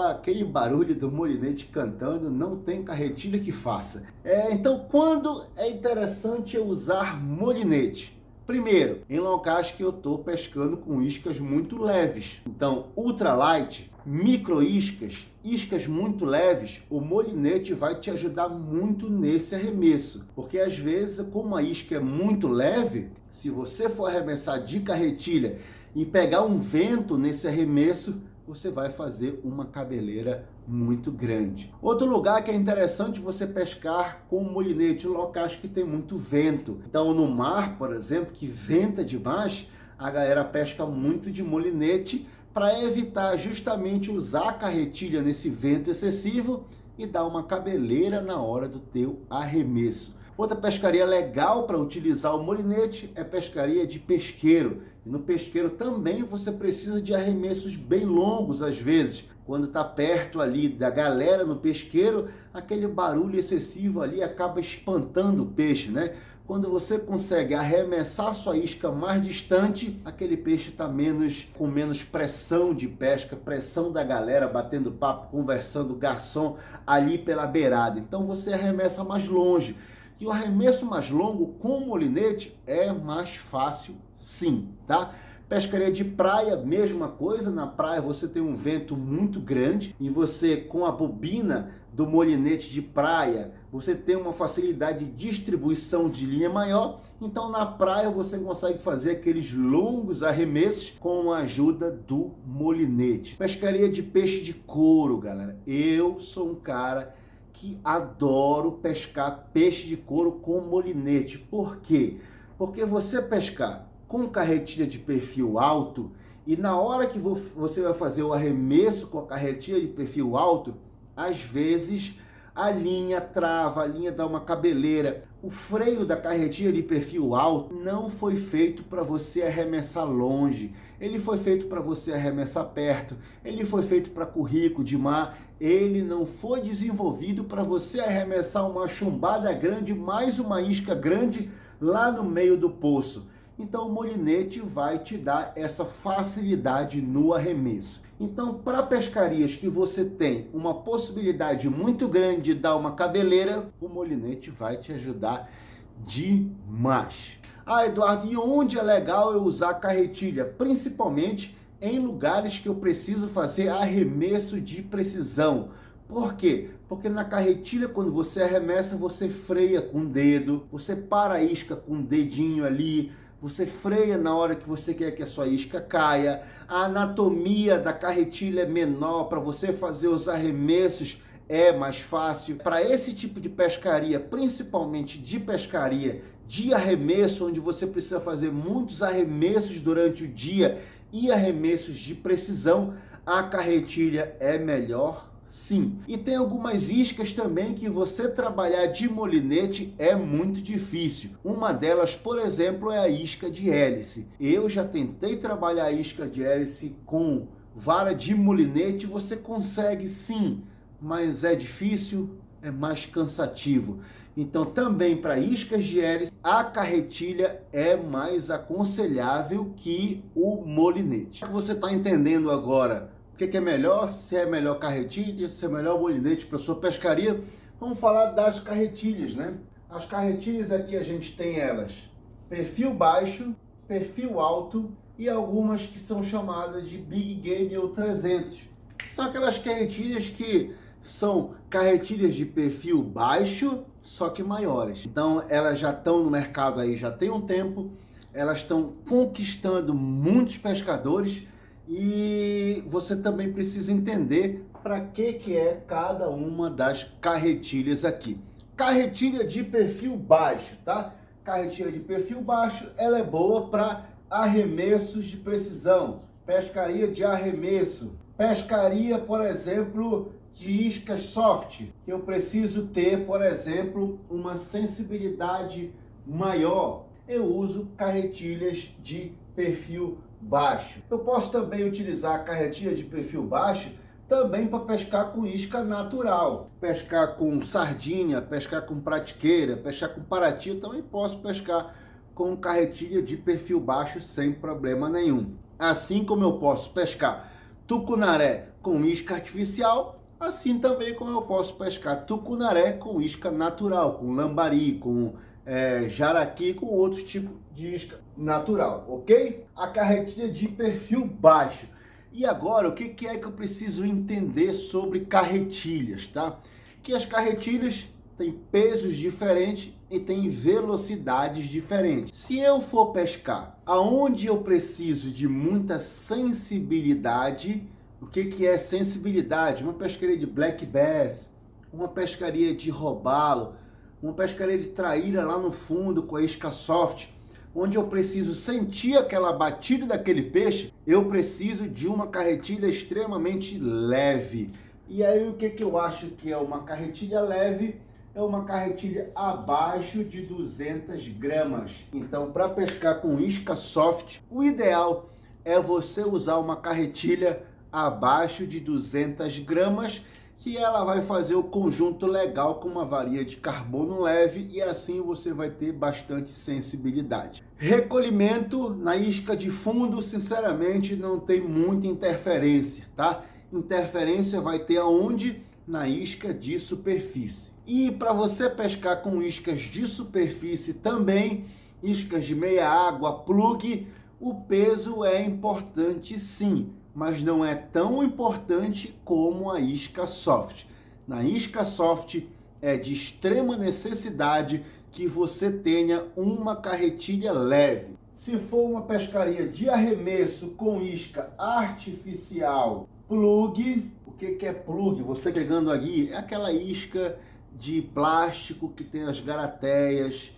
Aquele barulho do molinete cantando, não tem carretilha que faça. Então, quando é interessante eu usar molinete? Primeiro, em locais que eu estou pescando com iscas muito leves. Então, ultralight, micro iscas, iscas muito leves, o molinete vai te ajudar muito nesse arremesso. Porque às vezes, como a isca é muito leve, se você for arremessar de carretilha e pegar um vento nesse arremesso, você vai fazer uma cabeleira muito grande. Outro lugar que é interessante você pescar com molinete, locais que tem muito vento. Então no mar, por exemplo, que venta demais, a galera pesca muito de molinete para evitar justamente usar a carretilha nesse vento excessivo e dar uma cabeleira na hora do teu arremesso. Outra pescaria legal para utilizar o molinete é pescaria de pesqueiro. E no pesqueiro também você precisa de arremessos bem longos às vezes. Quando está perto ali da galera no pesqueiro, aquele barulho excessivo ali acaba espantando o peixe, né? Quando você consegue arremessar sua isca mais distante, aquele peixe está com menos pressão de pesca, pressão da galera batendo papo, conversando, garçom ali pela beirada. Então você arremessa mais longe. E o arremesso mais longo com molinete é mais fácil sim, tá? Pescaria de praia, mesma coisa. Na praia você tem um vento muito grande e você, com a bobina do molinete de praia, você tem uma facilidade de distribuição de linha maior. Então na praia você consegue fazer aqueles longos arremessos com a ajuda do molinete. Pescaria de peixe de couro, galera. Eu sou um cara que adoro pescar peixe de couro com molinete. Por quê? Porque você pescar com carretilha de perfil alto e na hora que você vai fazer o arremesso com a carretilha de perfil alto, às vezes a linha trava, a linha dá uma cabeleira. O freio da carretilha de perfil alto não foi feito para você arremessar longe. Ele foi feito para você arremessar perto. Ele foi feito para currico de mar. Ele não foi desenvolvido para você arremessar uma chumbada grande, mais uma isca grande lá no meio do poço. Então o molinete vai te dar essa facilidade no arremesso. Então, para pescarias que você tem uma possibilidade muito grande de dar uma cabeleira, o molinete vai te ajudar demais. Ah, Eduardo, e onde é legal eu usar carretilha? Principalmente em lugares que eu preciso fazer arremesso de precisão. Por quê? Porque na carretilha, quando você arremessa, você freia com o dedo, você para a isca com o dedinho ali, você freia na hora que você quer que a sua isca caia. A anatomia da carretilha é menor, para você fazer os arremessos é mais fácil. Para esse tipo de pescaria, principalmente de pescaria de arremesso, onde você precisa fazer muitos arremessos durante o dia e arremessos de precisão, a carretilha é melhor sim. E tem algumas iscas também que você trabalhar de molinete é muito difícil. Uma delas, por exemplo, é a isca de hélice. Eu já tentei trabalhar a isca de hélice com vara de molinete, você consegue sim, mas é difícil, é mais cansativo. Então também para iscas de hélice, a carretilha é mais aconselhável que o molinete. Você está entendendo agora o que é melhor, se é melhor carretilha, se é melhor molinete para sua pescaria? Vamos falar das carretilhas, né? As carretilhas aqui a gente tem elas perfil baixo, perfil alto e algumas que são chamadas de Big Game ou 300. São aquelas carretilhas que são carretilhas de perfil baixo, só que maiores. Então elas já estão no mercado aí já tem um tempo, elas estão conquistando muitos pescadores e você também precisa entender para que é cada uma das carretilhas aqui. Carretilha de perfil baixo, tá? Carretilha de perfil baixo, ela é boa para arremessos de precisão, pescaria de arremesso, pescaria, por exemplo, de iscas soft, que eu preciso ter, por exemplo, uma sensibilidade maior. Eu uso carretilhas de perfil baixo. Eu posso também utilizar a carretilha de perfil baixo também para pescar com isca natural. Pescar com sardinha, pescar com pratiqueira, pescar com parati, eu também posso pescar com carretilha de perfil baixo sem problema nenhum. Assim como eu posso pescar tucunaré com isca artificial, assim também como eu posso pescar tucunaré com isca natural, com lambari, com jaraqui, com outros tipos de isca natural, ok? A carretilha de perfil baixo. E agora, o que é que eu preciso entender sobre carretilhas, tá? Que as carretilhas têm pesos diferentes e têm velocidades diferentes. Se eu for pescar aonde eu preciso de muita sensibilidade, o que é sensibilidade? Uma pescaria de black bass, uma pescaria de robalo, uma pescaria de traíra lá no fundo com a isca soft, onde eu preciso sentir aquela batida daquele peixe, eu preciso de uma carretilha extremamente leve. E aí o que eu acho que é uma carretilha leve? É uma carretilha abaixo de 200 gramas. Então, para pescar com isca soft, o ideal é você usar uma carretilha abaixo de 200 gramas, que ela vai fazer o conjunto legal com uma varia de carbono leve e assim você vai ter bastante sensibilidade. Recolhimento na isca de fundo, sinceramente, não tem muita interferência, tá? Interferência vai ter aonde? Na isca de superfície. E para você pescar com iscas de superfície também, iscas de meia água, plug, o peso é importante sim, mas não é tão importante como a isca soft. Na isca soft é de extrema necessidade que você tenha uma carretilha leve. Se for uma pescaria de arremesso com isca artificial, plug, o que é plug? Você chegando aqui, é aquela isca de plástico que tem as garateias,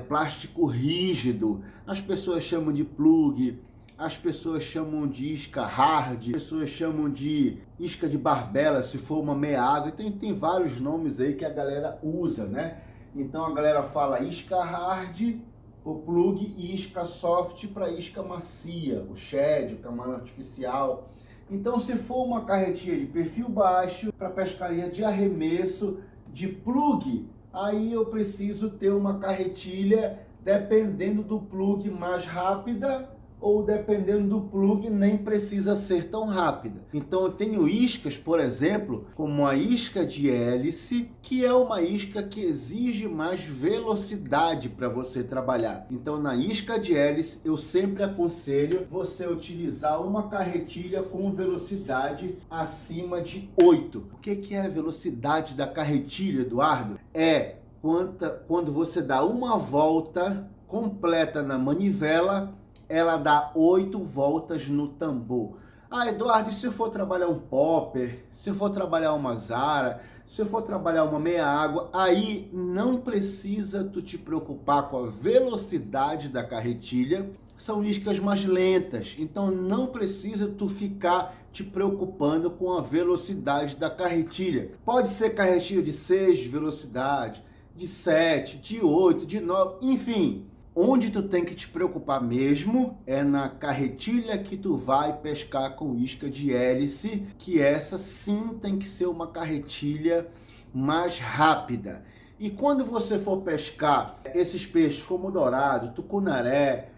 plástico rígido. As pessoas chamam de plug, as pessoas chamam de isca hard, as pessoas chamam de isca de barbela, se for uma meia água. Tem vários nomes aí que a galera usa, né? Então a galera fala isca hard, o plug, e isca soft para isca macia, o shed, o camarão artificial. Então se for uma carretilha de perfil baixo para pescaria de arremesso, de plug, aí eu preciso ter uma carretilha dependendo do plug mais rápida ou dependendo do plug nem precisa ser tão rápida. Então eu tenho iscas, por exemplo, como a isca de hélice, que é uma isca que exige mais velocidade para você trabalhar. Então na isca de hélice eu sempre aconselho você utilizar uma carretilha com velocidade acima de 8. O que é a velocidade da carretilha, Eduardo? É quando você dá uma volta completa na manivela, ela dá 8 voltas no tambor. Ah, Eduardo, e se eu for trabalhar um popper, se eu for trabalhar uma zara, se eu for trabalhar uma meia água, aí não precisa tu te preocupar com a velocidade da carretilha, são iscas mais lentas, então não precisa tu ficar te preocupando com a velocidade da carretilha. Pode ser carretilha de 6 de velocidade, de 7, de 8, de 9, enfim. Onde tu tem que te preocupar mesmo é na carretilha que tu vai pescar com isca de hélice, que essa sim tem que ser uma carretilha mais rápida. E quando você for pescar esses peixes como dourado, tucunaré,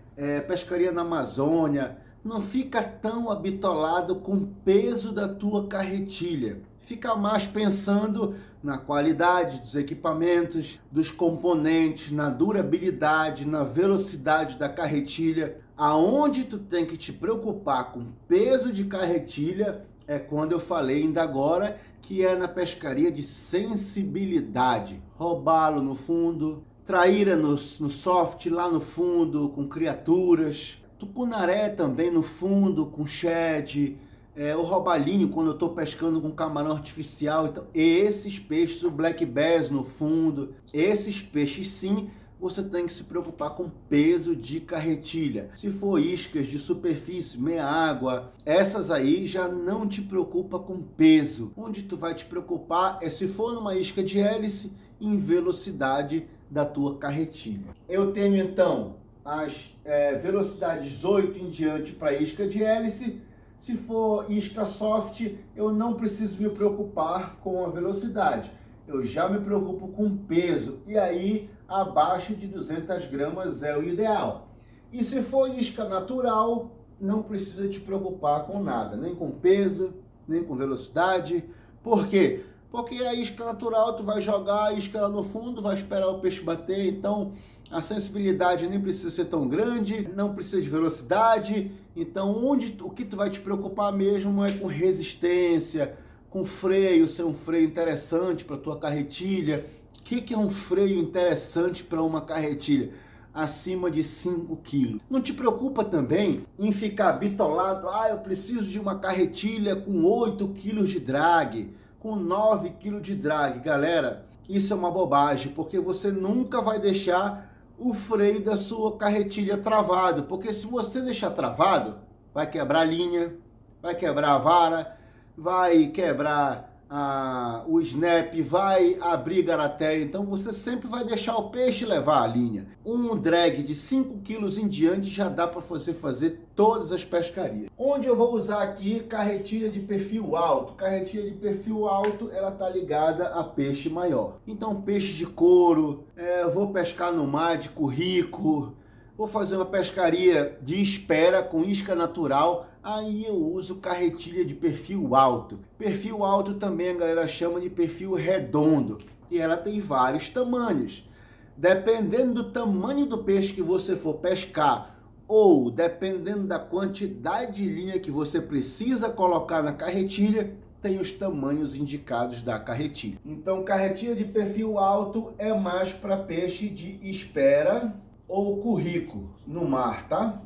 pescaria na Amazônia, não fica tão habitolado com o peso da tua carretilha. Fica mais pensando na qualidade dos equipamentos, dos componentes, na durabilidade, na velocidade da carretilha. Aonde tu tem que te preocupar com peso de carretilha é quando eu falei ainda agora, que é na pescaria de sensibilidade. Robalo no fundo, traíra no soft lá no fundo, com criaturas. Tucunaré também no fundo, com shed. O robalinho, quando eu estou pescando com camarão artificial. Então, esses peixes, o black bass no fundo, esses peixes sim, você tem que se preocupar com peso de carretilha. Se for iscas de superfície, meia água, essas aí já não te preocupa com peso. Onde tu vai te preocupar é se for numa isca de hélice, em velocidade da tua carretilha. Eu tenho então as velocidades 8 em diante para isca de hélice. Se for isca soft, eu não preciso me preocupar com a velocidade. Eu já me preocupo com peso. E aí, abaixo de 200 gramas é o ideal. E se for isca natural, não precisa te preocupar com nada. Nem com peso, nem com velocidade. Por quê? Porque a isca natural, tu vai jogar a isca lá no fundo, vai esperar o peixe bater. Então, a sensibilidade nem precisa ser tão grande, não precisa de velocidade. Então, o que tu vai te preocupar mesmo é com resistência, com freio, ser um freio interessante para tua carretilha. O que é um freio interessante para uma carretilha? Acima de 5 kg. Não te preocupa também em ficar bitolado, eu preciso de uma carretilha com 8 kg de drag, com 9 kg de drag. Galera, isso é uma bobagem, porque você nunca vai deixar o freio da sua carretilha travado, porque se você deixar travado, vai quebrar a linha, vai quebrar a vara, vai quebrar o snap, vai abrir garateia. Então você sempre vai deixar o peixe levar a linha. Um drag de 5 kg em diante já dá para você fazer todas as pescarias. Onde eu vou usar aqui carretilha de perfil alto. Carretilha de perfil alto, ela tá ligada a peixe maior. Então peixe de couro, eu vou pescar no mar de currico, vou fazer uma pescaria de espera com isca natural, aí eu uso carretilha de perfil alto. Perfil alto também a galera chama de perfil redondo, e ela tem vários tamanhos. Dependendo do tamanho do peixe que você for pescar, ou dependendo da quantidade de linha que você precisa colocar na carretilha, tem os tamanhos indicados da carretilha. Então, carretilha de perfil alto é mais para peixe de espera ou currico no mar, tá?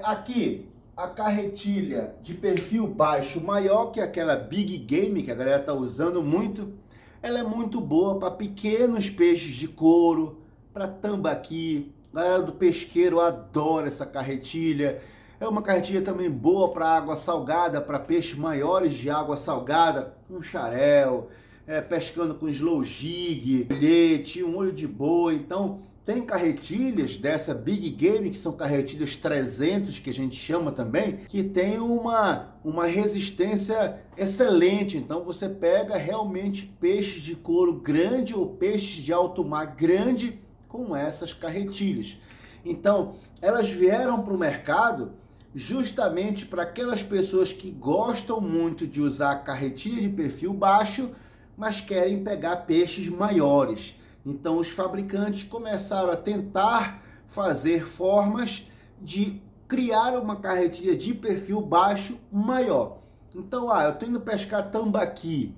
Aqui, a carretilha de perfil baixo maior, que é aquela Big Game, que a galera tá usando muito, ela é muito boa para pequenos peixes de couro, para tambaqui. A galera do pesqueiro adora essa carretilha. É uma carretilha também boa para água salgada, para peixes maiores de água salgada, um xarel, pescando com slow jig, colhete, um olho de boi. Então, tem carretilhas dessa Big Game, que são carretilhas 300, que a gente chama também, que tem uma resistência excelente. Então você pega realmente peixes de couro grande ou peixes de alto mar grande com essas carretilhas. Então, elas vieram para o mercado justamente para aquelas pessoas que gostam muito de usar carretilha de perfil baixo, mas querem pegar peixes maiores. Então os fabricantes começaram a tentar fazer formas de criar uma carretilha de perfil baixo maior. Então, eu estou indo pescar tambaqui,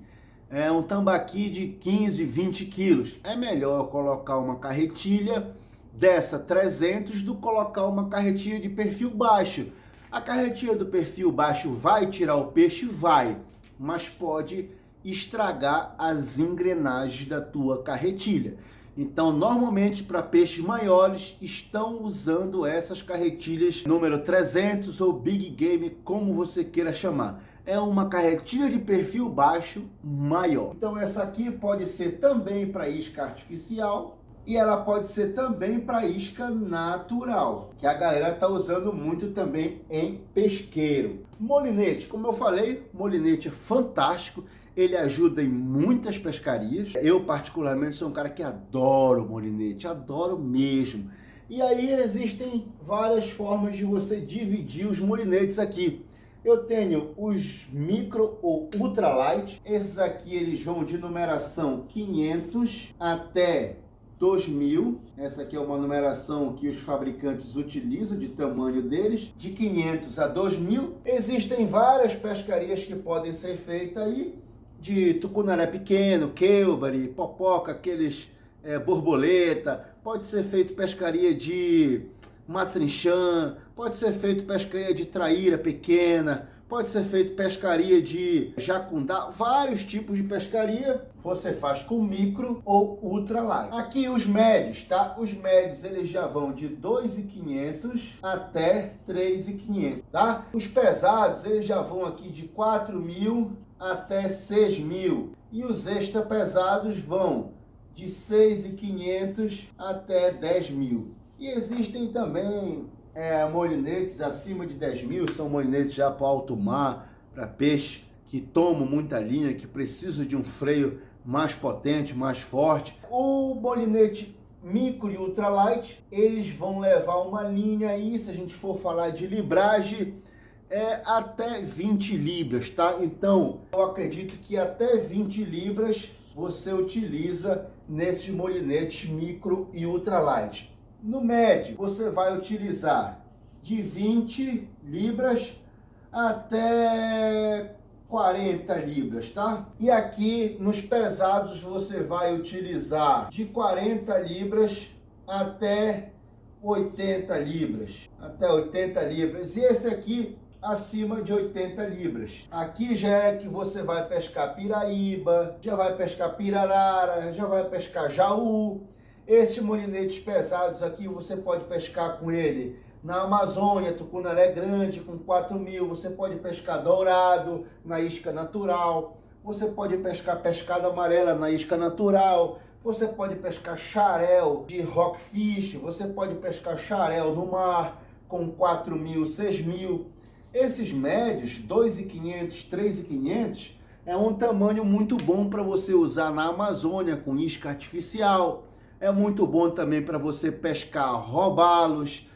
um tambaqui de 15, 20 quilos. É melhor eu colocar uma carretilha dessa 300 do que colocar uma carretilha de perfil baixo. A carretilha do perfil baixo vai tirar o peixe? Vai, mas pode estragar as engrenagens da tua carretilha. Então, normalmente, para peixes maiores, estão usando essas carretilhas número 300 ou Big Game, como você queira chamar. É uma carretilha de perfil baixo maior. Então, essa aqui pode ser também para isca artificial e ela pode ser também para isca natural, que a galera está usando muito também em pesqueiro. Molinete, como eu falei, molinete é fantástico. Ele ajuda em muitas pescarias. Eu, particularmente, sou um cara que adoro molinete, adoro mesmo. E aí existem várias formas de você dividir os molinetes aqui. Eu tenho os micro ou ultralight. Esses aqui eles vão de numeração 500 até 2000. Essa aqui é uma numeração que os fabricantes utilizam de tamanho deles, de 500 a 2000. Existem várias pescarias que podem ser feitas aí, de tucunaré pequeno, queubare, popoca, aqueles borboleta. Pode ser feito pescaria de matrinchã, pode ser feito pescaria de traíra pequena, pode ser feito pescaria de jacundá, vários tipos de pescaria você faz com micro ou ultralight. Aqui os médios, tá? Os médios eles já vão de 2.500 até 3.500, tá? Os pesados eles já vão aqui de 4.000 até 6.000 e os extra pesados vão de 6.500 até 10.000. E existem também molinetes acima de 10.000, são molinetes já para alto mar, para peixe que tomam muita linha, que precisam de um freio mais potente, mais forte. O molinete micro e ultralight, eles vão levar uma linha aí, se a gente for falar de libragem, até 20 libras, tá? Então, eu acredito que até 20 libras você utiliza nesses molinetes micro e ultralight. No médio, você vai utilizar de 20 libras até 40 libras, tá? E aqui nos pesados você vai utilizar de 40 libras até 80 libras. Até 80 libras. E esse aqui acima de 80 libras. Aqui já é que você vai pescar piraíba, já vai pescar pirarara, já vai pescar jaú. Esses molinetes pesados aqui você pode pescar com ele na Amazônia, tucunaré grande com 4.000, você pode pescar dourado na isca natural, você pode pescar pescada amarela na isca natural, você pode pescar xarel de rockfish, você pode pescar xarel no mar com 4.000, 6.000. Esses médios, 2.500, 3.500, é um tamanho muito bom para você usar na Amazônia com isca artificial. É muito bom também para você pescar robalos.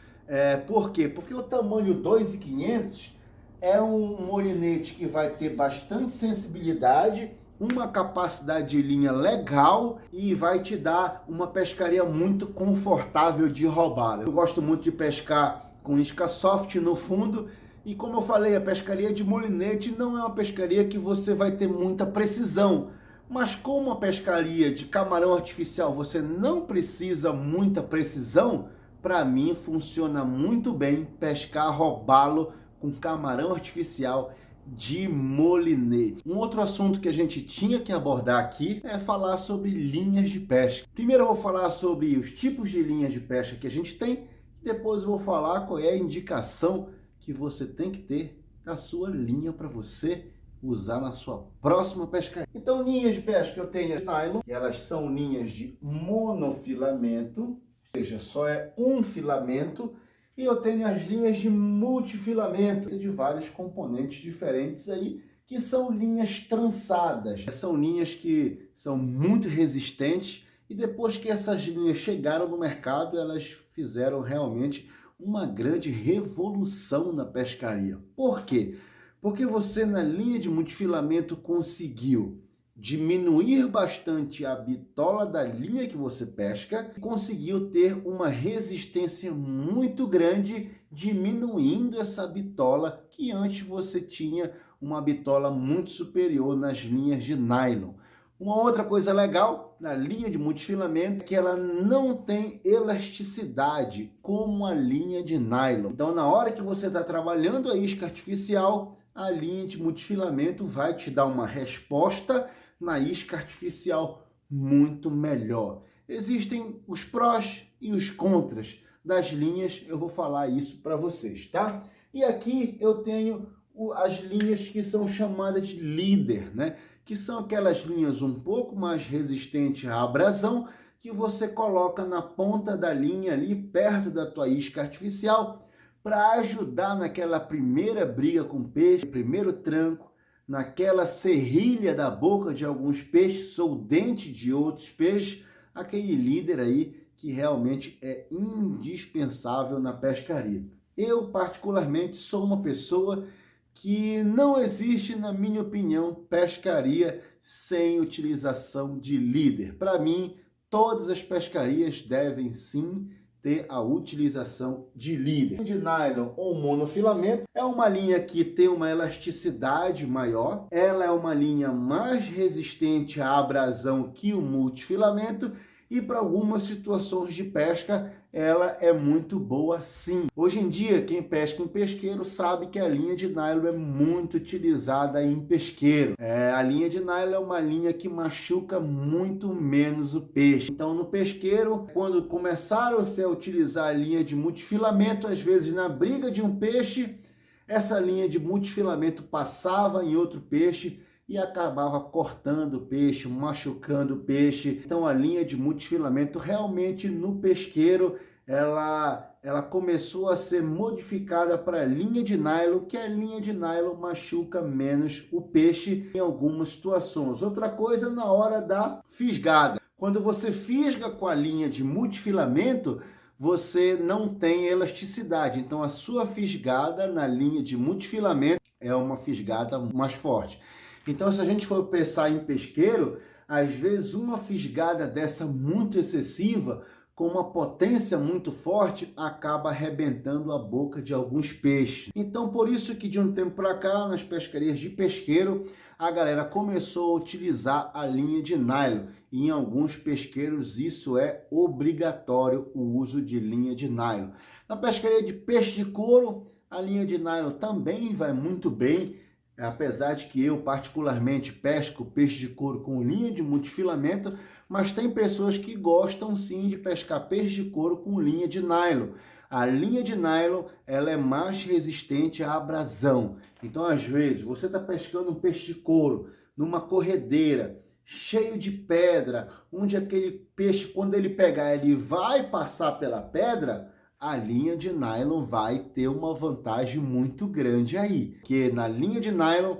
Por quê? Porque o tamanho 2.500 é um molinete que vai ter bastante sensibilidade, uma capacidade de linha legal e vai te dar uma pescaria muito confortável de robalo. Eu gosto muito de pescar com isca soft no fundo e, como eu falei, a pescaria de molinete não é uma pescaria que você vai ter muita precisão. Mas como a pescaria de camarão artificial você não precisa muita precisão, para mim funciona muito bem pescar robalo com camarão artificial de molinete. Um outro assunto que a gente tinha que abordar aqui é falar sobre linhas de pesca. Primeiro eu vou falar sobre os tipos de linhas de pesca que a gente tem, depois eu vou falar qual é a indicação que você tem que ter da sua linha para você usar na sua próxima pescaria. Então, linhas de pesca que eu tenho de nylon, elas são linhas de monofilamento, ou seja, só é um filamento, e eu tenho as linhas de multifilamento, de vários componentes diferentes aí, que são linhas trançadas. São linhas que são muito resistentes, e depois que essas linhas chegaram no mercado, elas fizeram realmente uma grande revolução na pescaria. Por quê? Porque você na linha de multifilamento conseguiu diminuir bastante a bitola da linha que você pesca e conseguiu ter uma resistência muito grande, diminuindo essa bitola que antes você tinha uma bitola muito superior nas linhas de nylon. Uma outra coisa legal na linha de multifilamento é que ela não tem elasticidade como a linha de nylon. Então, na hora que você está trabalhando a isca artificial, a linha de multifilamento vai te dar uma resposta na isca artificial muito melhor. Existem os prós e os contras das linhas, eu vou falar isso para vocês, tá? E aqui eu tenho as linhas que são chamadas de líder, né? Que são aquelas linhas um pouco mais resistentes à abrasão, que você coloca na ponta da linha ali, perto da tua isca artificial, para ajudar naquela primeira briga com o peixe, primeiro tranco, naquela serrilha da boca de alguns peixes ou dente de outros peixes, aquele líder aí que realmente é indispensável na pescaria. Eu, particularmente, sou uma pessoa que não existe, na minha opinião, pescaria sem utilização de líder. Para mim, todas as pescarias devem sim ter a utilização de líder. De nylon ou monofilamento é uma linha que tem uma elasticidade maior, ela é uma linha mais resistente à abrasão que o multifilamento e para algumas situações de pesca ela é muito boa sim. Hoje em dia, quem pesca em pesqueiro sabe que a linha de nylon é muito utilizada em pesqueiro. A linha de nylon é uma linha que machuca muito menos o peixe. Então, no pesqueiro, quando começaram-se a utilizar a linha de multifilamento, às vezes na briga de um peixe, essa linha de multifilamento passava em outro peixe e acabava cortando o peixe, machucando o peixe. Então a linha de multifilamento realmente no pesqueiro, ela começou a ser modificada para a linha de nylon, que a linha de nylon machuca menos o peixe em algumas situações. Outra coisa na hora da fisgada. Quando você fisga com a linha de multifilamento, você não tem elasticidade. Então a sua fisgada na linha de multifilamento é uma fisgada mais forte. Então, se a gente for pensar em pesqueiro, às vezes uma fisgada dessa muito excessiva, com uma potência muito forte, acaba arrebentando a boca de alguns peixes. Então, por isso que de um tempo para cá, nas pescarias de pesqueiro, a galera começou a utilizar a linha de nylon. E em alguns pesqueiros isso é obrigatório, o uso de linha de nylon. Na pescaria de peixe de couro, a linha de nylon também vai muito bem. Apesar de que eu particularmente pesco peixe de couro com linha de multifilamento, mas tem pessoas que gostam sim de pescar peixe de couro com linha de nylon. A linha de nylon ela é mais resistente à abrasão. Então, às vezes, você está pescando um peixe de couro numa corredeira, cheio de pedra, onde aquele peixe, quando ele pegar, ele vai passar pela pedra, a linha de nylon vai ter uma vantagem muito grande aí. Porque na linha de nylon,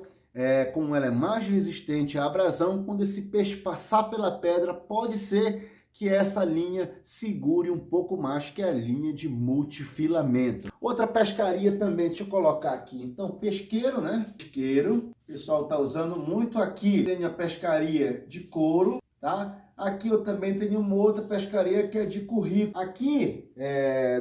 como ela é mais resistente à abrasão, quando esse peixe passar pela pedra, pode ser que essa linha segure um pouco mais que a linha de multifilamento. Outra pescaria também, deixa eu colocar aqui. Então, pesqueiro, né? Pesqueiro, o pessoal está usando muito aqui. Tem a pescaria de couro, tá? Aqui eu também tenho uma outra pescaria que é de currico. Aqui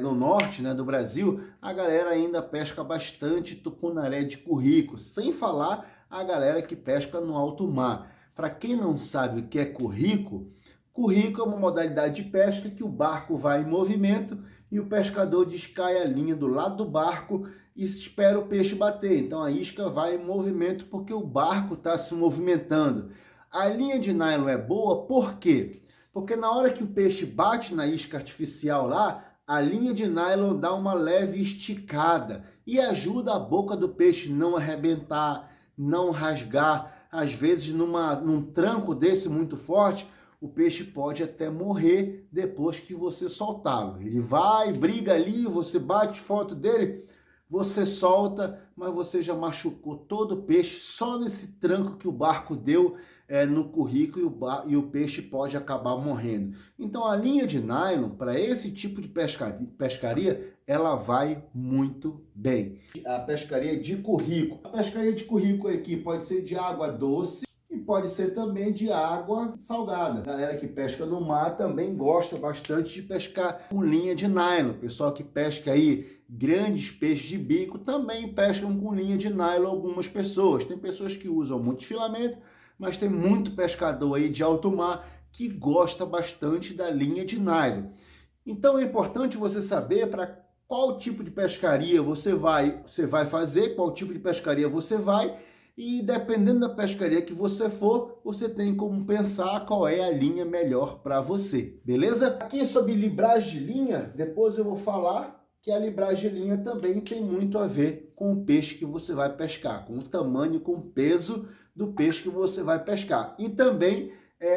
no norte, né, do Brasil, a galera ainda pesca bastante tucunaré de currico, sem falar a galera que pesca no alto mar. Para quem não sabe o que é currico, currico é uma modalidade de pesca que o barco vai em movimento e o pescador descai a linha do lado do barco e espera o peixe bater. Então a isca vai em movimento porque o barco está se movimentando. A linha de nylon é boa, por quê? Porque na hora que o peixe bate na isca artificial lá, a linha de nylon dá uma leve esticada e ajuda a boca do peixe não arrebentar, não rasgar. Às vezes, num tranco desse muito forte, o peixe pode até morrer depois que você soltá-lo. Ele vai, briga ali, você bate foto dele, você solta, mas você já machucou todo o peixe só nesse tranco que o barco deu no currico e o peixe pode acabar morrendo. Então a linha de nylon, para esse tipo de pescaria, ela vai muito bem. A pescaria de currico. A pescaria de currico aqui pode ser de água doce e pode ser também de água salgada. A galera que pesca no mar também gosta bastante de pescar com linha de nylon. O pessoal que pesca aí grandes peixes de bico também pescam com linha de nylon algumas pessoas. Tem pessoas que usam multifilamento, mas tem muito pescador aí de alto mar que gosta bastante da linha de nylon. Então é importante você saber para qual tipo de pescaria você vai fazer, qual tipo de pescaria você vai, e dependendo da pescaria que você for, você tem como pensar qual é a linha melhor para você, beleza? Aqui sobre libragem de linha, depois eu vou falar que a libragem de linha também tem muito a ver com o peixe que você vai pescar, com o tamanho, com o peso do peixe que você vai pescar. E também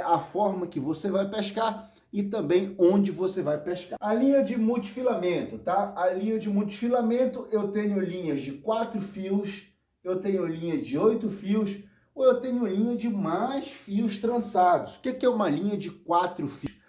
a forma que você vai pescar e também onde você vai pescar. A linha de multifilamento, tá? A linha de multifilamento, eu tenho linhas de 4 fios, eu tenho linha de 8 fios, ou eu tenho linha de mais fios trançados. O que é uma linha de 4 fios?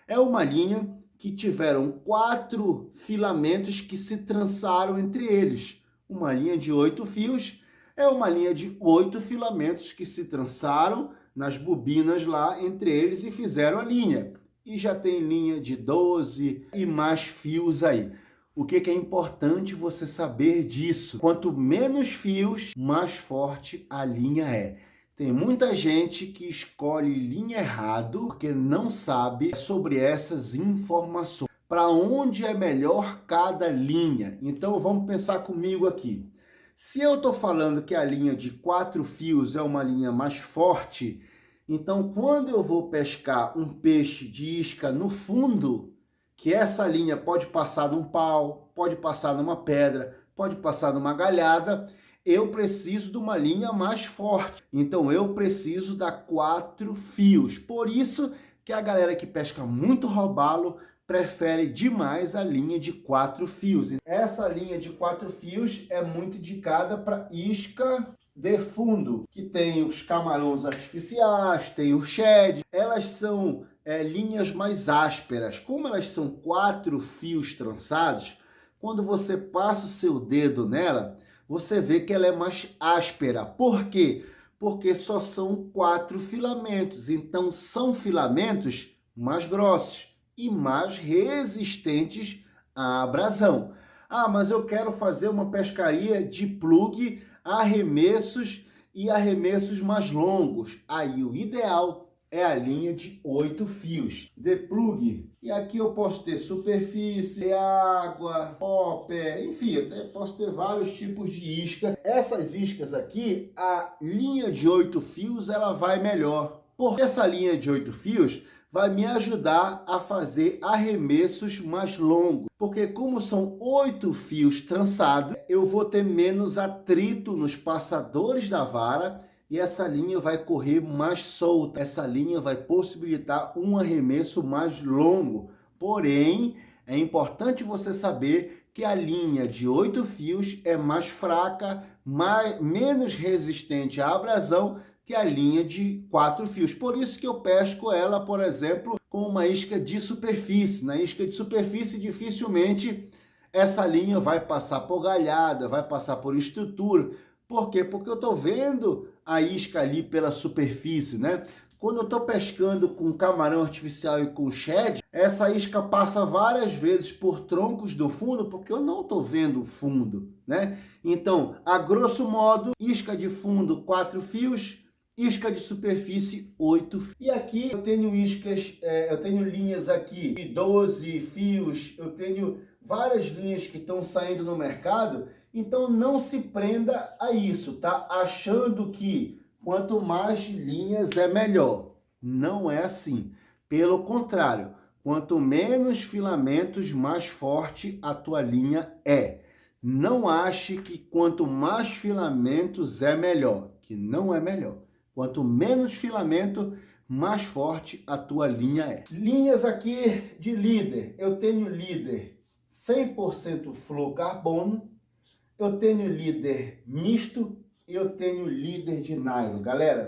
É uma linha que tiveram 4 filamentos que se trançaram entre eles. Uma linha de 8 fios é uma linha de 8 filamentos que se trançaram nas bobinas lá entre eles e fizeram a linha. E já tem linha de 12 e mais fios aí. O que é importante você saber disso? Quanto menos fios, mais forte a linha é. Tem muita gente que escolhe linha errado porque não sabe sobre essas informações. Para onde é melhor cada linha? Então vamos pensar comigo aqui. Se eu estou falando que a linha de 4 fios é uma linha mais forte, então quando eu vou pescar um peixe de isca no fundo, que essa linha pode passar num pau, pode passar numa pedra, pode passar numa galhada, eu preciso de uma linha mais forte. Então eu preciso dar 4 fios. Por isso que a galera que pesca muito robalo prefere demais a linha de 4 fios. Essa linha de 4 fios é muito indicada para isca de fundo, que tem os camarões artificiais, tem o shed. Elas são linhas mais ásperas. Como elas são 4 fios trançados, quando você passa o seu dedo nela, você vê que ela é mais áspera. Por quê? Porque só são 4 filamentos. Então, são filamentos mais grossos e mais resistentes à abrasão. Ah, mas eu quero fazer uma pescaria de plug, arremessos e arremessos mais longos. Aí, o ideal é a linha de 8 fios de plug. E aqui eu posso ter superfície, água, popper, enfim, eu posso ter vários tipos de isca. Essas iscas aqui, a linha de 8 fios, ela vai melhor. Porque essa linha de 8 fios vai me ajudar a fazer arremessos mais longos. Porque como são 8 fios trançados, eu vou ter menos atrito nos passadores da vara, e essa linha vai correr mais solta. Essa linha vai possibilitar um arremesso mais longo. Porém, é importante você saber que a linha de 8 fios é mais fraca, menos resistente à abrasão que a linha de 4 fios. Por isso que eu pesco ela, por exemplo, com uma isca de superfície. Na isca de superfície, dificilmente essa linha vai passar por galhada, vai passar por estrutura. Por quê? Porque eu estou vendo a isca ali pela superfície, né? Quando eu estou pescando com camarão artificial e com shed, essa isca passa várias vezes por troncos do fundo, porque eu não estou vendo o fundo, né? Então, a grosso modo, isca de fundo 4 fios, isca de superfície 8 fios. E aqui eu tenho iscas, eu tenho linhas aqui de 12 fios, eu tenho várias linhas que estão saindo no mercado. Então não se prenda a isso, tá? Achando que quanto mais linhas é melhor. Não é assim. Pelo contrário, quanto menos filamentos, mais forte a tua linha é. Não ache que quanto mais filamentos é melhor, que não é melhor. Quanto menos filamento, mais forte a tua linha é. Linhas aqui de líder. Eu tenho líder 100% fluorocarbono. Eu tenho líder misto e eu tenho líder de nylon. Galera,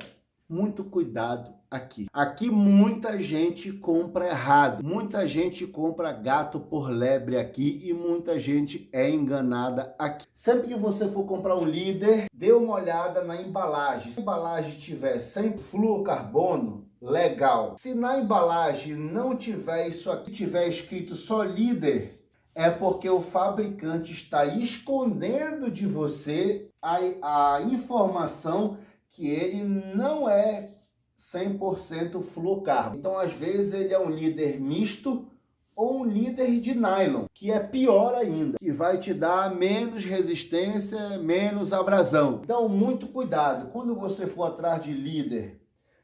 muito cuidado aqui. Aqui muita gente compra errado. Muita gente compra gato por lebre aqui e muita gente é enganada aqui. Sempre que você for comprar um líder, dê uma olhada na embalagem. Se a embalagem tiver sem fluorocarbono, legal. Se na embalagem não tiver isso aqui, tiver escrito só líder, é porque o fabricante está escondendo de você a informação que ele não é 100% fluorocarbono. Então, às vezes, ele é um líder misto ou um líder de nylon, que é pior ainda, que vai te dar menos resistência, menos abrasão. Então, muito cuidado. Quando você for atrás de líder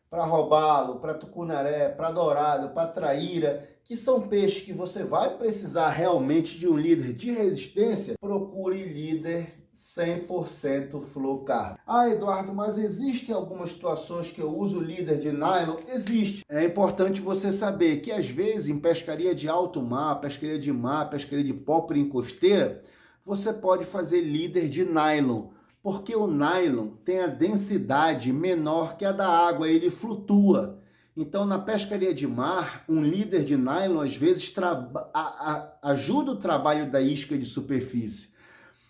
para robalo, para tucunaré, para dourado, para traíra, que são peixes que você vai precisar realmente de um líder de resistência, procure líder 100% fluorocarbono. Ah, Eduardo, mas existem algumas situações que eu uso líder de nylon? Existe. É importante você saber que às vezes em pescaria de alto mar, pescaria de popper em costeira, você pode fazer líder de nylon. Porque o nylon tem a densidade menor que a da água, ele flutua. Então, na pescaria de mar, um líder de nylon às vezes ajuda o trabalho da isca de superfície.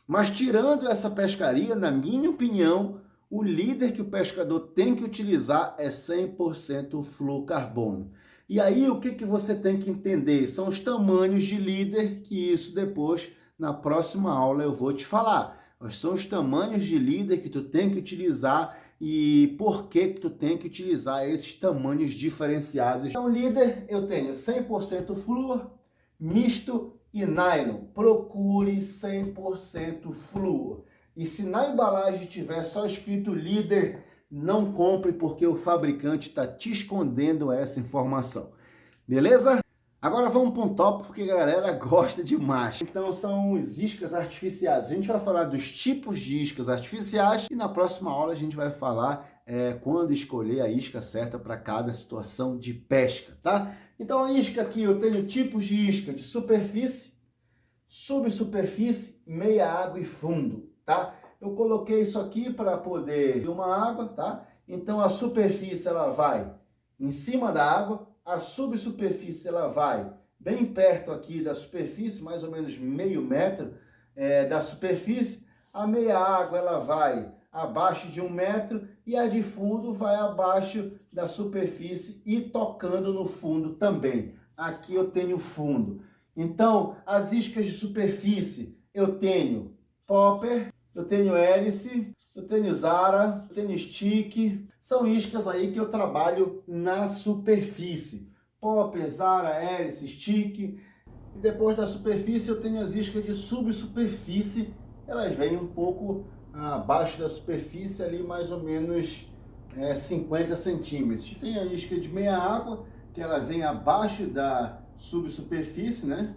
Mas tirando essa pescaria, na minha opinião, o líder que o pescador tem que utilizar é 100% fluorcarbono. E aí, o que você tem que entender? São os tamanhos de líder, que isso depois, na próxima aula, eu vou te falar. São os tamanhos de líder que tu tem que utilizar e por que tu tem que utilizar esses tamanhos diferenciados. Então, líder, eu tenho 100% flúor, misto e nylon. Procure 100% flúor. E se na embalagem tiver só escrito líder, não compre, porque o fabricante está te escondendo essa informação. Beleza? Agora vamos para um tópico que a galera gosta demais. Então são as iscas artificiais. A gente vai falar dos tipos de iscas artificiais e na próxima aula a gente vai falar quando escolher a isca certa para cada situação de pesca, tá? Então a isca aqui, eu tenho tipos de isca de superfície, subsuperfície, meia água e fundo, tá? Eu coloquei isso aqui para poder ter uma água, tá? Então a superfície ela vai em cima da água, a subsuperfície ela vai bem perto aqui da superfície, mais ou menos meio metro da superfície. A meia água ela vai abaixo de 1 metro e a de fundo vai abaixo da superfície e tocando no fundo também. Aqui eu tenho fundo. Então, as iscas de superfície, eu tenho popper, eu tenho hélice, eu tenho Zara, eu tenho stick. São iscas aí que eu trabalho na superfície. Popper, Zara, hélice, stick. E depois da superfície eu tenho as iscas de subsuperfície. Elas vêm um pouco abaixo da superfície, ali mais ou menos 50 centímetros. Tem a isca de meia água, que ela vem abaixo da subsuperfície, né?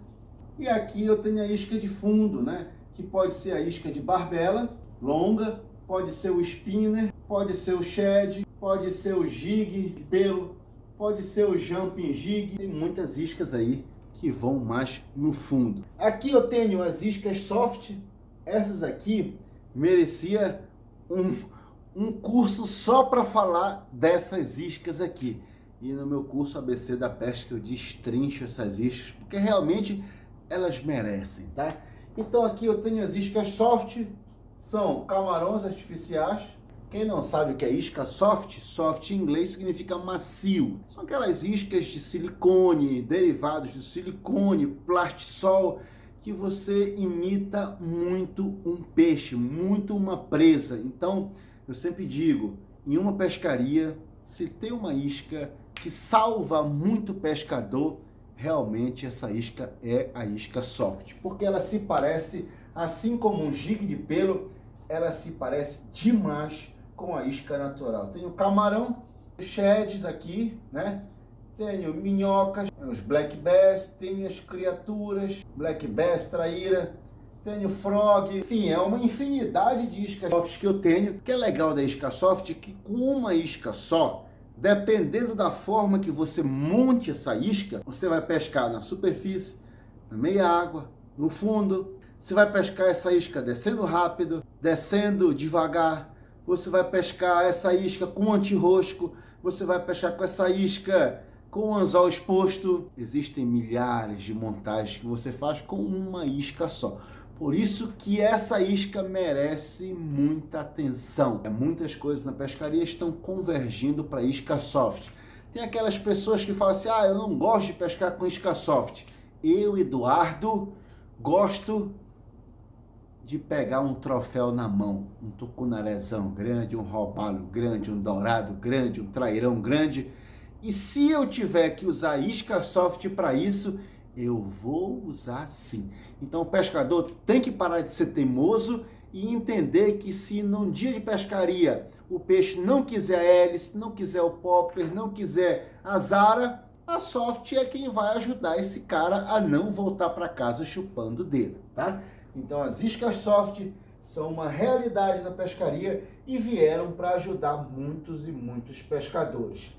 E aqui eu tenho a isca de fundo, né? Que pode ser a isca de barbela longa, pode ser o spinner, pode ser o shed, pode ser o jig de pelo, pode ser o jumping jig. Tem muitas iscas aí que vão mais no fundo. Aqui eu tenho as iscas soft. Essas aqui merecia um curso só para falar dessas iscas aqui. E no meu curso ABC da Pesca eu destrincho essas iscas, porque realmente elas merecem, tá? Então aqui eu tenho as iscas soft, são camarões artificiais. Quem não sabe o que é isca soft, soft em inglês significa macio. São aquelas iscas de silicone, derivados do silicone, plastisol, que você imita muito um peixe, muito uma presa. Então, eu sempre digo, em uma pescaria, se tem uma isca que salva muito pescador, realmente essa isca é a isca soft, porque ela se parece, assim como um jig de pelo, ela se parece demais com a isca natural. Tem o camarão, os sheds aqui, né? Tenho minhocas, os black bass, tenho as criaturas, black bass, traíra, tenho frog, enfim, é uma infinidade de iscas soft que eu tenho. O que é legal da isca soft é que com uma isca só, dependendo da forma que você monte essa isca, você vai pescar na superfície, na meia água, no fundo. Você vai pescar essa isca descendo rápido, descendo devagar. Você vai pescar essa isca com anti-rosco. Você vai pescar com essa isca com o anzol exposto. Existem milhares de montagens que você faz com uma isca só. Por isso que essa isca merece muita atenção. Muitas coisas na pescaria estão convergindo para isca soft. Tem aquelas pessoas que falam assim, eu não gosto de pescar com isca soft. Eu, Eduardo, gosto de pegar um troféu na mão. Um tucunarezão grande, um robalo grande, um dourado grande, um trairão grande. E se eu tiver que usar isca soft para isso, eu vou usar sim. Então o pescador tem que parar de ser teimoso e entender que se num dia de pescaria o peixe não quiser a hélice, não quiser o popper, não quiser a Zara, a soft é quem vai ajudar esse cara a não voltar para casa chupando o dedo, tá? Então as iscas soft são uma realidade na pescaria e vieram para ajudar muitos e muitos pescadores.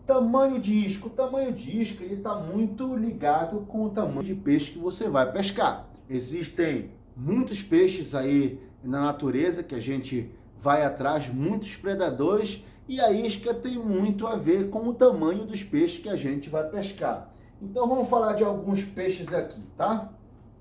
Tamanho de isca. O tamanho de isca está muito ligado com o tamanho de peixe que você vai pescar. Existem muitos peixes aí na natureza que a gente vai atrás, muitos predadores, e a isca tem muito a ver com o tamanho dos peixes que a gente vai pescar. Então vamos falar de alguns peixes aqui, tá?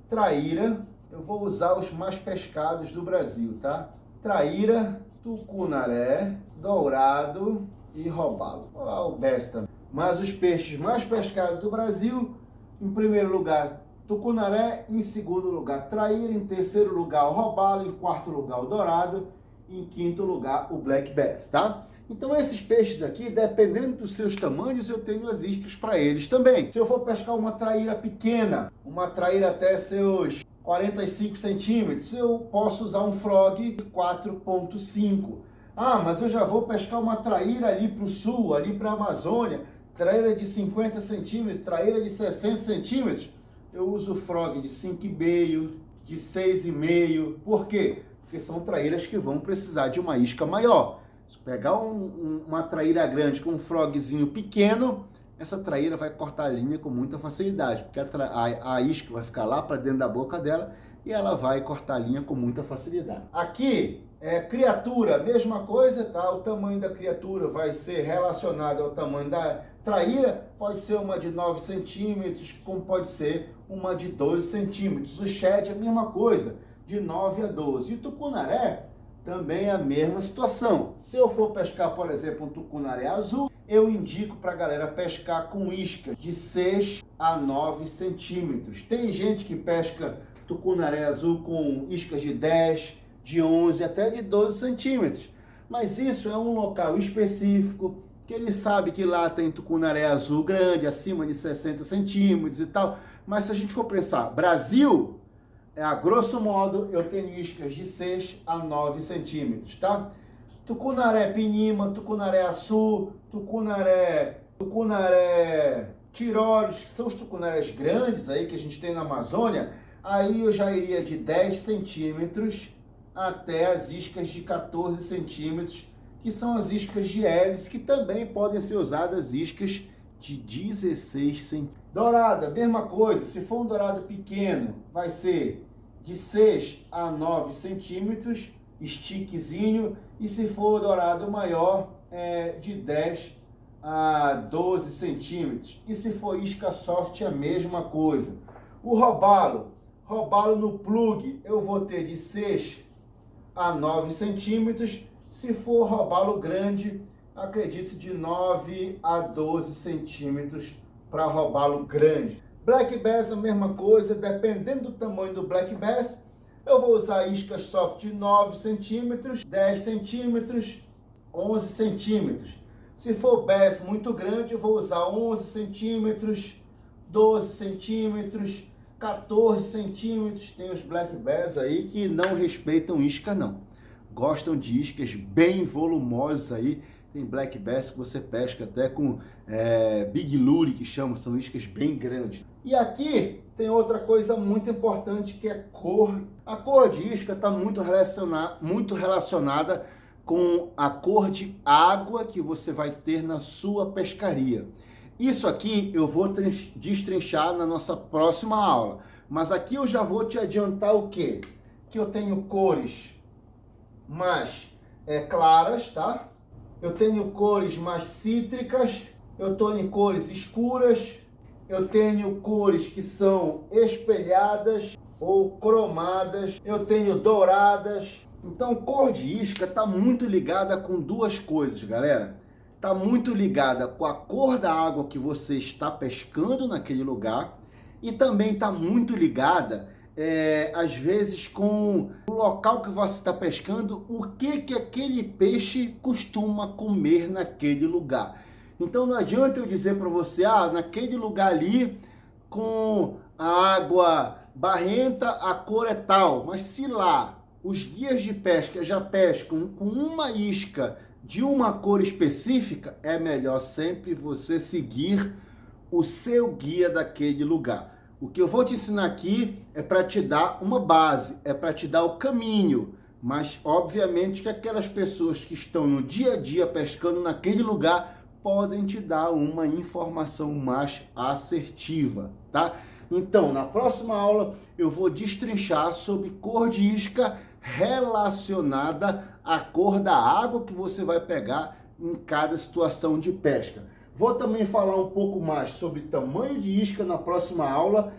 Traíra, eu vou usar os mais pescados do Brasil, tá? Traíra, tucunaré, dourado e robalo. Olha lá o besta. Mas os peixes mais pescados do Brasil, em primeiro lugar, tucunaré, em segundo lugar, traíra, em terceiro lugar, o robalo, em quarto lugar, o dourado, e em quinto lugar, o black bass, tá? Então esses peixes aqui, dependendo dos seus tamanhos, eu tenho as iscas para eles também. Se eu for pescar uma traíra pequena, uma traíra até seus 45 centímetros, eu posso usar um frog de 4,5. Ah, mas eu já vou pescar uma traíra ali para o sul, ali para a Amazônia, traíra de 50 centímetros, traíra de 60 centímetros, eu uso frog de 5,5, de 6,5. Por quê? Porque são traíras que vão precisar de uma isca maior. Se pegar uma traíra grande com um frogzinho pequeno, essa traíra vai cortar a linha com muita facilidade, porque a isca vai ficar lá para dentro da boca dela e ela vai cortar a linha com muita facilidade. Aqui, criatura, mesma coisa, tá? O tamanho da criatura vai ser relacionado ao tamanho da traíra, pode ser uma de 9 centímetros, como pode ser uma de 12 centímetros. O shed é a mesma coisa, de 9 a 12. E o tucunaré também é a mesma situação. Se eu for pescar, por exemplo, um tucunaré azul, eu indico para a galera pescar com isca de 6 a 9 centímetros. Tem gente que pesca tucunaré azul com iscas de 10, de 11, até de 12 centímetros. Mas isso é um local específico, que ele sabe que lá tem tucunaré azul grande, acima de 60 centímetros e tal. Mas se a gente for pensar, Brasil, a grosso modo, eu tenho iscas de 6 a 9 centímetros, tá? Tucunaré pinima, tucunaré açu, tucunaré tiróleos, que são os tucunarés grandes aí que a gente tem na Amazônia, aí eu já iria de 10 centímetros até as iscas de 14 centímetros, que são as iscas de hélice, que também podem ser usadas iscas de 16 centímetros. Dourado, a mesma coisa, se for um dourado pequeno, vai ser de 6 a 9 centímetros, stickzinho, e se for dourado maior, de 10 a 12 centímetros. E se for isca soft, a mesma coisa. O robalo no plug, eu vou ter de 6 a 9 centímetros. Se for robalo grande, acredito de 9 a 12 centímetros para robalo grande. Black bass, a mesma coisa, dependendo do tamanho do black bass, eu vou usar iscas soft de 9 centímetros, 10 centímetros, 11 centímetros. Se for bass muito grande, eu vou usar 11 centímetros, 12 centímetros, 14 centímetros. Tem os black bass aí que não respeitam isca não. Gostam de iscas bem volumosas aí. Tem black bass que você pesca até com big lure, que chama, são iscas bem grandes. E aqui tem outra coisa muito importante, que é cor. A cor de isca está muito relacionada com a cor de água que você vai ter na sua pescaria. Isso aqui eu vou destrinchar na nossa próxima aula. Mas aqui eu já vou te adiantar o quê? Que eu tenho cores mais claras, tá? Eu tenho cores mais cítricas, eu tenho cores escuras, eu tenho cores que são espelhadas ou cromadas, eu tenho douradas. Então, cor de isca está muito ligada com duas coisas, galera. Está muito ligada com a cor da água que você está pescando naquele lugar e também está muito ligada, às vezes, com o local que você está pescando, o que aquele peixe costuma comer naquele lugar. Então, não adianta eu dizer para você, naquele lugar ali, com a água barrenta, a cor é tal, mas se lá os guias de pesca já pescam com uma isca de uma cor específica, é melhor sempre você seguir o seu guia daquele lugar. O que eu vou te ensinar aqui é para te dar uma base, é para te dar o caminho, mas obviamente que aquelas pessoas que estão no dia a dia pescando naquele lugar podem te dar uma informação mais assertiva, tá? Então, na próxima aula eu vou destrinchar sobre cor de isca relacionada à cor da água que você vai pegar em cada situação de pesca. Vou também falar um pouco mais sobre tamanho de isca na próxima aula,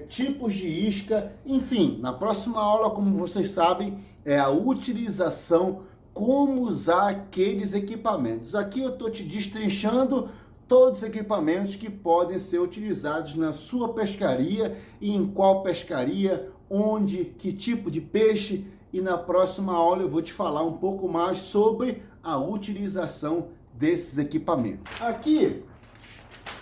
tipos de isca, enfim, na próxima aula, como vocês sabem, é a utilização, como usar aqueles equipamentos. Aqui eu estou te destrinchando todos os equipamentos que podem ser utilizados na sua pescaria e em qual pescaria, onde, que tipo de peixe. E na próxima aula eu vou te falar um pouco mais sobre a utilização desses equipamentos. Aqui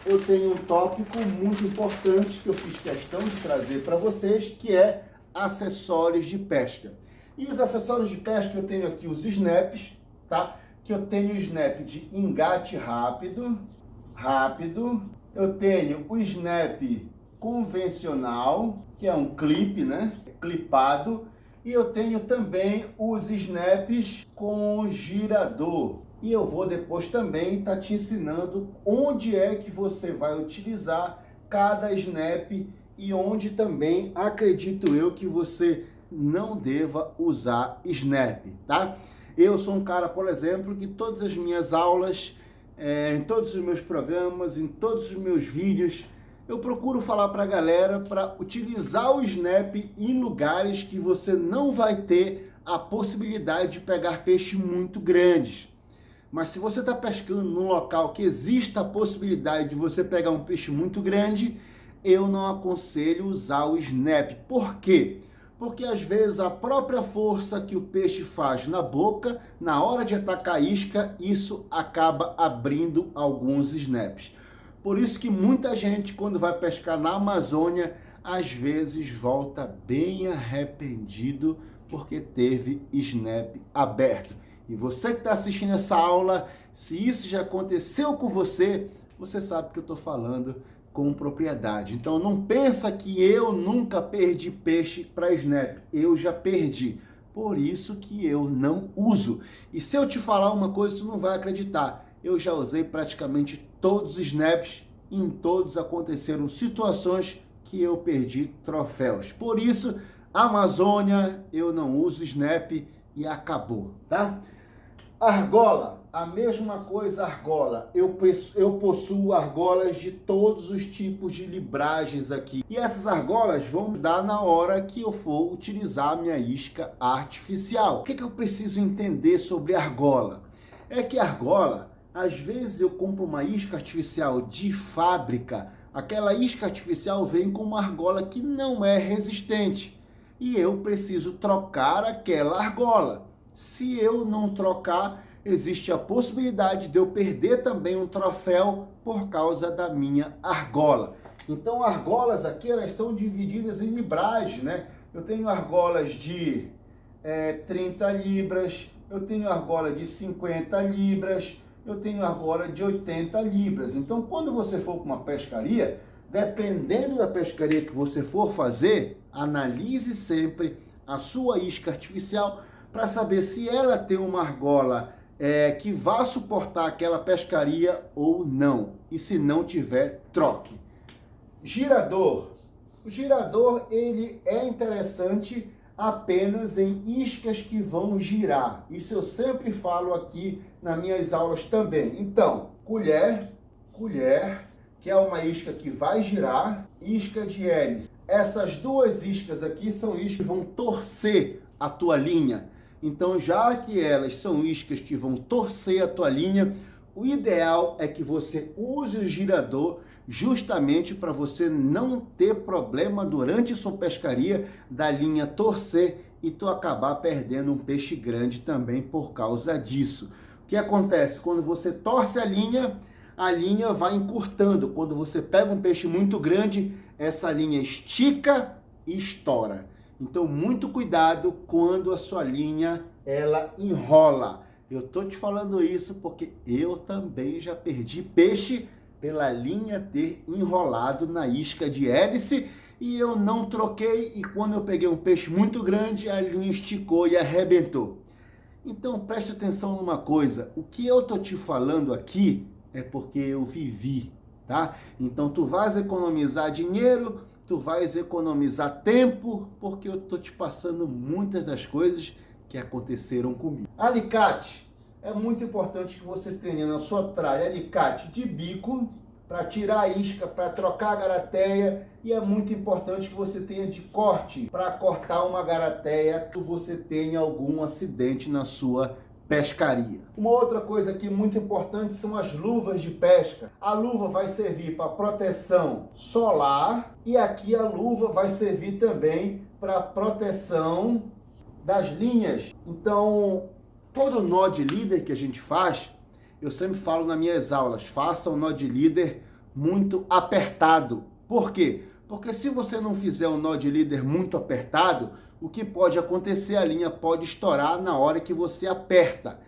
eu tenho um tópico muito importante que eu fiz questão de trazer para vocês, que é acessórios de pesca. E os acessórios de pesca, eu tenho aqui os snaps, tá? Que eu tenho o snap de engate rápido. Eu tenho o snap convencional, que é um clipe, né? Clipado. E eu tenho também os snaps com girador. E eu vou depois também estar te ensinando onde é que você vai utilizar cada snap e onde também acredito eu que você não deva usar snap, tá? Eu sou um cara, por exemplo, que todas as minhas aulas, em todos os meus programas, em todos os meus vídeos, eu procuro falar para a galera para utilizar o snap em lugares que você não vai ter a possibilidade de pegar peixes muito grandes. Mas se você está pescando num local que exista a possibilidade de você pegar um peixe muito grande, eu não aconselho usar o snap. Por quê? Porque às vezes a própria força que o peixe faz na boca, na hora de atacar a isca, isso acaba abrindo alguns snaps. Por isso que muita gente, quando vai pescar na Amazônia, às vezes volta bem arrependido porque teve snap aberto. E você que está assistindo essa aula, se isso já aconteceu com você, você sabe que eu estou falando com propriedade. Então não pensa que eu nunca perdi peixe para snap. Eu já perdi. Por isso que eu não uso. E se eu te falar uma coisa, tu não vai acreditar. Eu já usei praticamente todos os snaps. Em todos aconteceram situações que eu perdi troféus. Por isso, Amazônia, eu não uso snap e acabou, tá? Argola, a mesma coisa argola. Eu possuo argolas de todos os tipos de libragens aqui. E essas argolas vão me dar na hora que eu for utilizar a minha isca artificial. O que eu preciso entender sobre argola? É que argola, às vezes eu compro uma isca artificial de fábrica. Aquela isca artificial vem com uma argola que não é resistente. E eu preciso trocar aquela argola. Se eu não trocar, existe a possibilidade de eu perder também um troféu por causa da minha argola. Então, argolas aqui, elas são divididas em libragem, né? Eu tenho argolas de 30 libras, eu tenho argola de 50 libras, eu tenho argola de 80 libras. Então, quando você for para uma pescaria, dependendo da pescaria que você for fazer, analise sempre a sua isca artificial para saber se ela tem uma argola que vá suportar aquela pescaria ou não. E se não tiver, troque. Girador. O girador, ele é interessante apenas em iscas que vão girar. Isso eu sempre falo aqui nas minhas aulas também. Então, colher, que é uma isca que vai girar, isca de hélice. Essas duas iscas aqui são iscas que vão torcer a tua linha. Então, já que elas são iscas que vão torcer a tua linha, o ideal é que você use o girador justamente para você não ter problema durante sua pescaria da linha torcer e tu acabar perdendo um peixe grande também por causa disso. O que acontece? Quando você torce a linha vai encurtando. Quando você pega um peixe muito grande, essa linha estica e estoura. Então, muito cuidado quando a sua linha, ela enrola. Eu tô te falando isso porque eu também já perdi peixe pela linha ter enrolado na isca de hélice e eu não troquei, e quando eu peguei um peixe muito grande, a linha esticou e arrebentou. Então, preste atenção numa coisa. O que eu tô te falando aqui é porque eu vivi, tá? Então, tu vais economizar dinheiro tu vais economizar tempo, porque eu tô te passando muitas das coisas que aconteceram comigo. Alicate. É muito importante que você tenha na sua tralha alicate de bico para tirar a isca, para trocar a garateia, e é muito importante que você tenha de corte para cortar uma garateia que você tenha algum acidente na sua pescaria. Uma outra coisa aqui muito importante são as luvas de pesca. A luva vai servir para proteção solar e aqui a luva vai servir também para proteção das linhas. Então, todo nó de líder que a gente faz, eu sempre falo nas minhas aulas, faça um nó de líder muito apertado. Por quê? Porque se você não fizer um nó de líder muito apertado, o que pode acontecer? A linha pode estourar na hora que você aperta.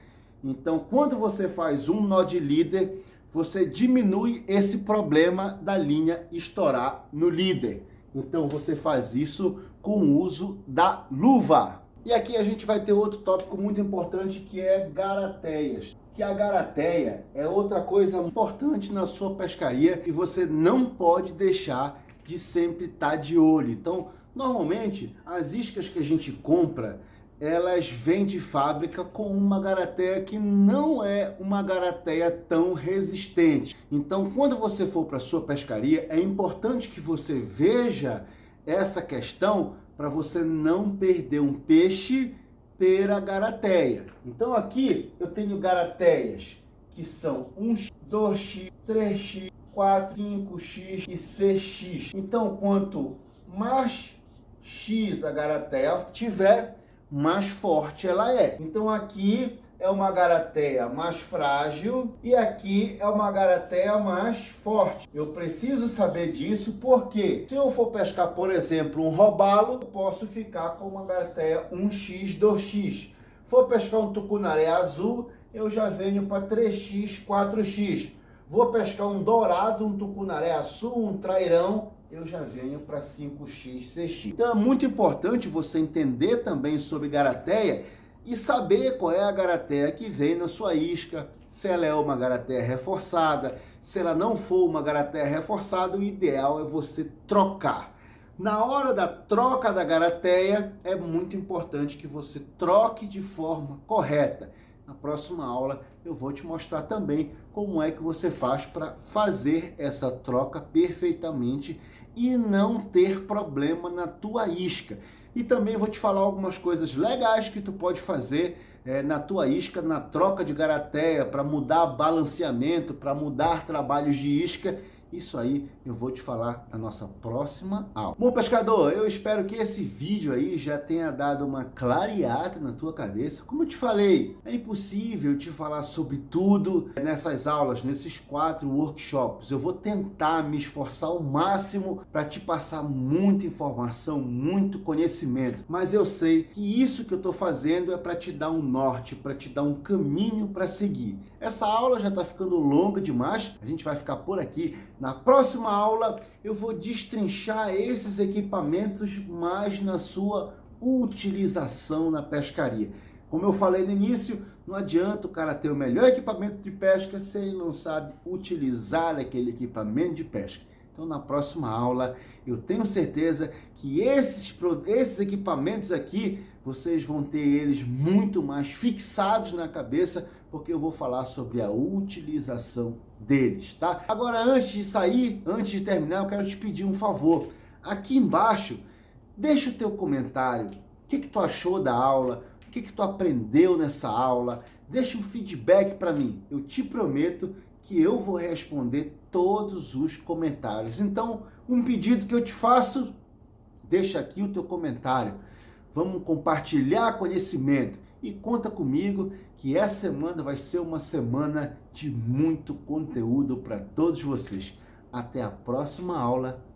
Então, quando você faz um nó de líder, você diminui esse problema da linha estourar no líder. Então, você faz isso com o uso da luva. E aqui a gente vai ter outro tópico muito importante, que é garateias. Que a garateia é outra coisa importante na sua pescaria e você não pode deixar de sempre estar de olho. Então, normalmente, as iscas que a gente compra, elas vêm de fábrica com uma garateia que não é uma garateia tão resistente. Então, quando você for para a sua pescaria, é importante que você veja essa questão para você não perder um peixe pela garateia. Então aqui eu tenho garateias que são 1x, 2x, 3x, 4, 5x e 6x. Então quanto mais X a garateia tiver, mais forte ela é. Então aqui é uma garateia mais frágil e aqui é uma garateia mais forte. Eu preciso saber disso porque se eu for pescar, por exemplo, um robalo, eu posso ficar com uma garateia 1x, 2x. For pescar um tucunaré azul, eu já venho para 3x, 4x. Vou pescar um dourado, um tucunaré azul, um trairão, eu já venho para 5x, 6x. Então é muito importante você entender também sobre garateia e saber qual é a garateia que vem na sua isca, se ela é uma garateia reforçada, se ela não for uma garateia reforçada, o ideal é você trocar. Na hora da troca da garateia, é muito importante que você troque de forma correta. Na próxima aula eu vou te mostrar também como é que você faz para fazer essa troca perfeitamente e não ter problema na tua isca. E também vou te falar algumas coisas legais que tu pode fazer na tua isca, na troca de garateia, para mudar balanceamento, para mudar trabalhos de isca. Isso aí eu vou te falar na nossa próxima aula. Bom, pescador, eu espero que esse vídeo aí já tenha dado uma clareada na tua cabeça. Como eu te falei, é impossível te falar sobre tudo nessas aulas, nesses 4 workshops. Eu vou tentar me esforçar ao máximo para te passar muita informação, muito conhecimento. Mas eu sei que isso que eu estou fazendo é para te dar um norte, para te dar um caminho para seguir. Essa aula já está ficando longa demais, a gente vai ficar por aqui. Na próxima aula eu vou destrinchar esses equipamentos mais na sua utilização na pescaria. Como eu falei no início, não adianta o cara ter o melhor equipamento de pesca se ele não sabe utilizar aquele equipamento de pesca. Então na próxima aula eu tenho certeza que esses equipamentos aqui, vocês vão ter eles muito mais fixados na cabeça, porque eu vou falar sobre a utilização deles, tá? Agora, antes de sair, antes de terminar, eu quero te pedir um favor. Aqui embaixo, deixa o teu comentário. O que tu achou da aula? O que tu aprendeu nessa aula? Deixa um feedback para mim. Eu te prometo que eu vou responder todos os comentários. Então, um pedido que eu te faço, deixa aqui o teu comentário. Vamos compartilhar conhecimento. E conta comigo que essa semana vai ser uma semana de muito conteúdo para todos vocês. Até a próxima aula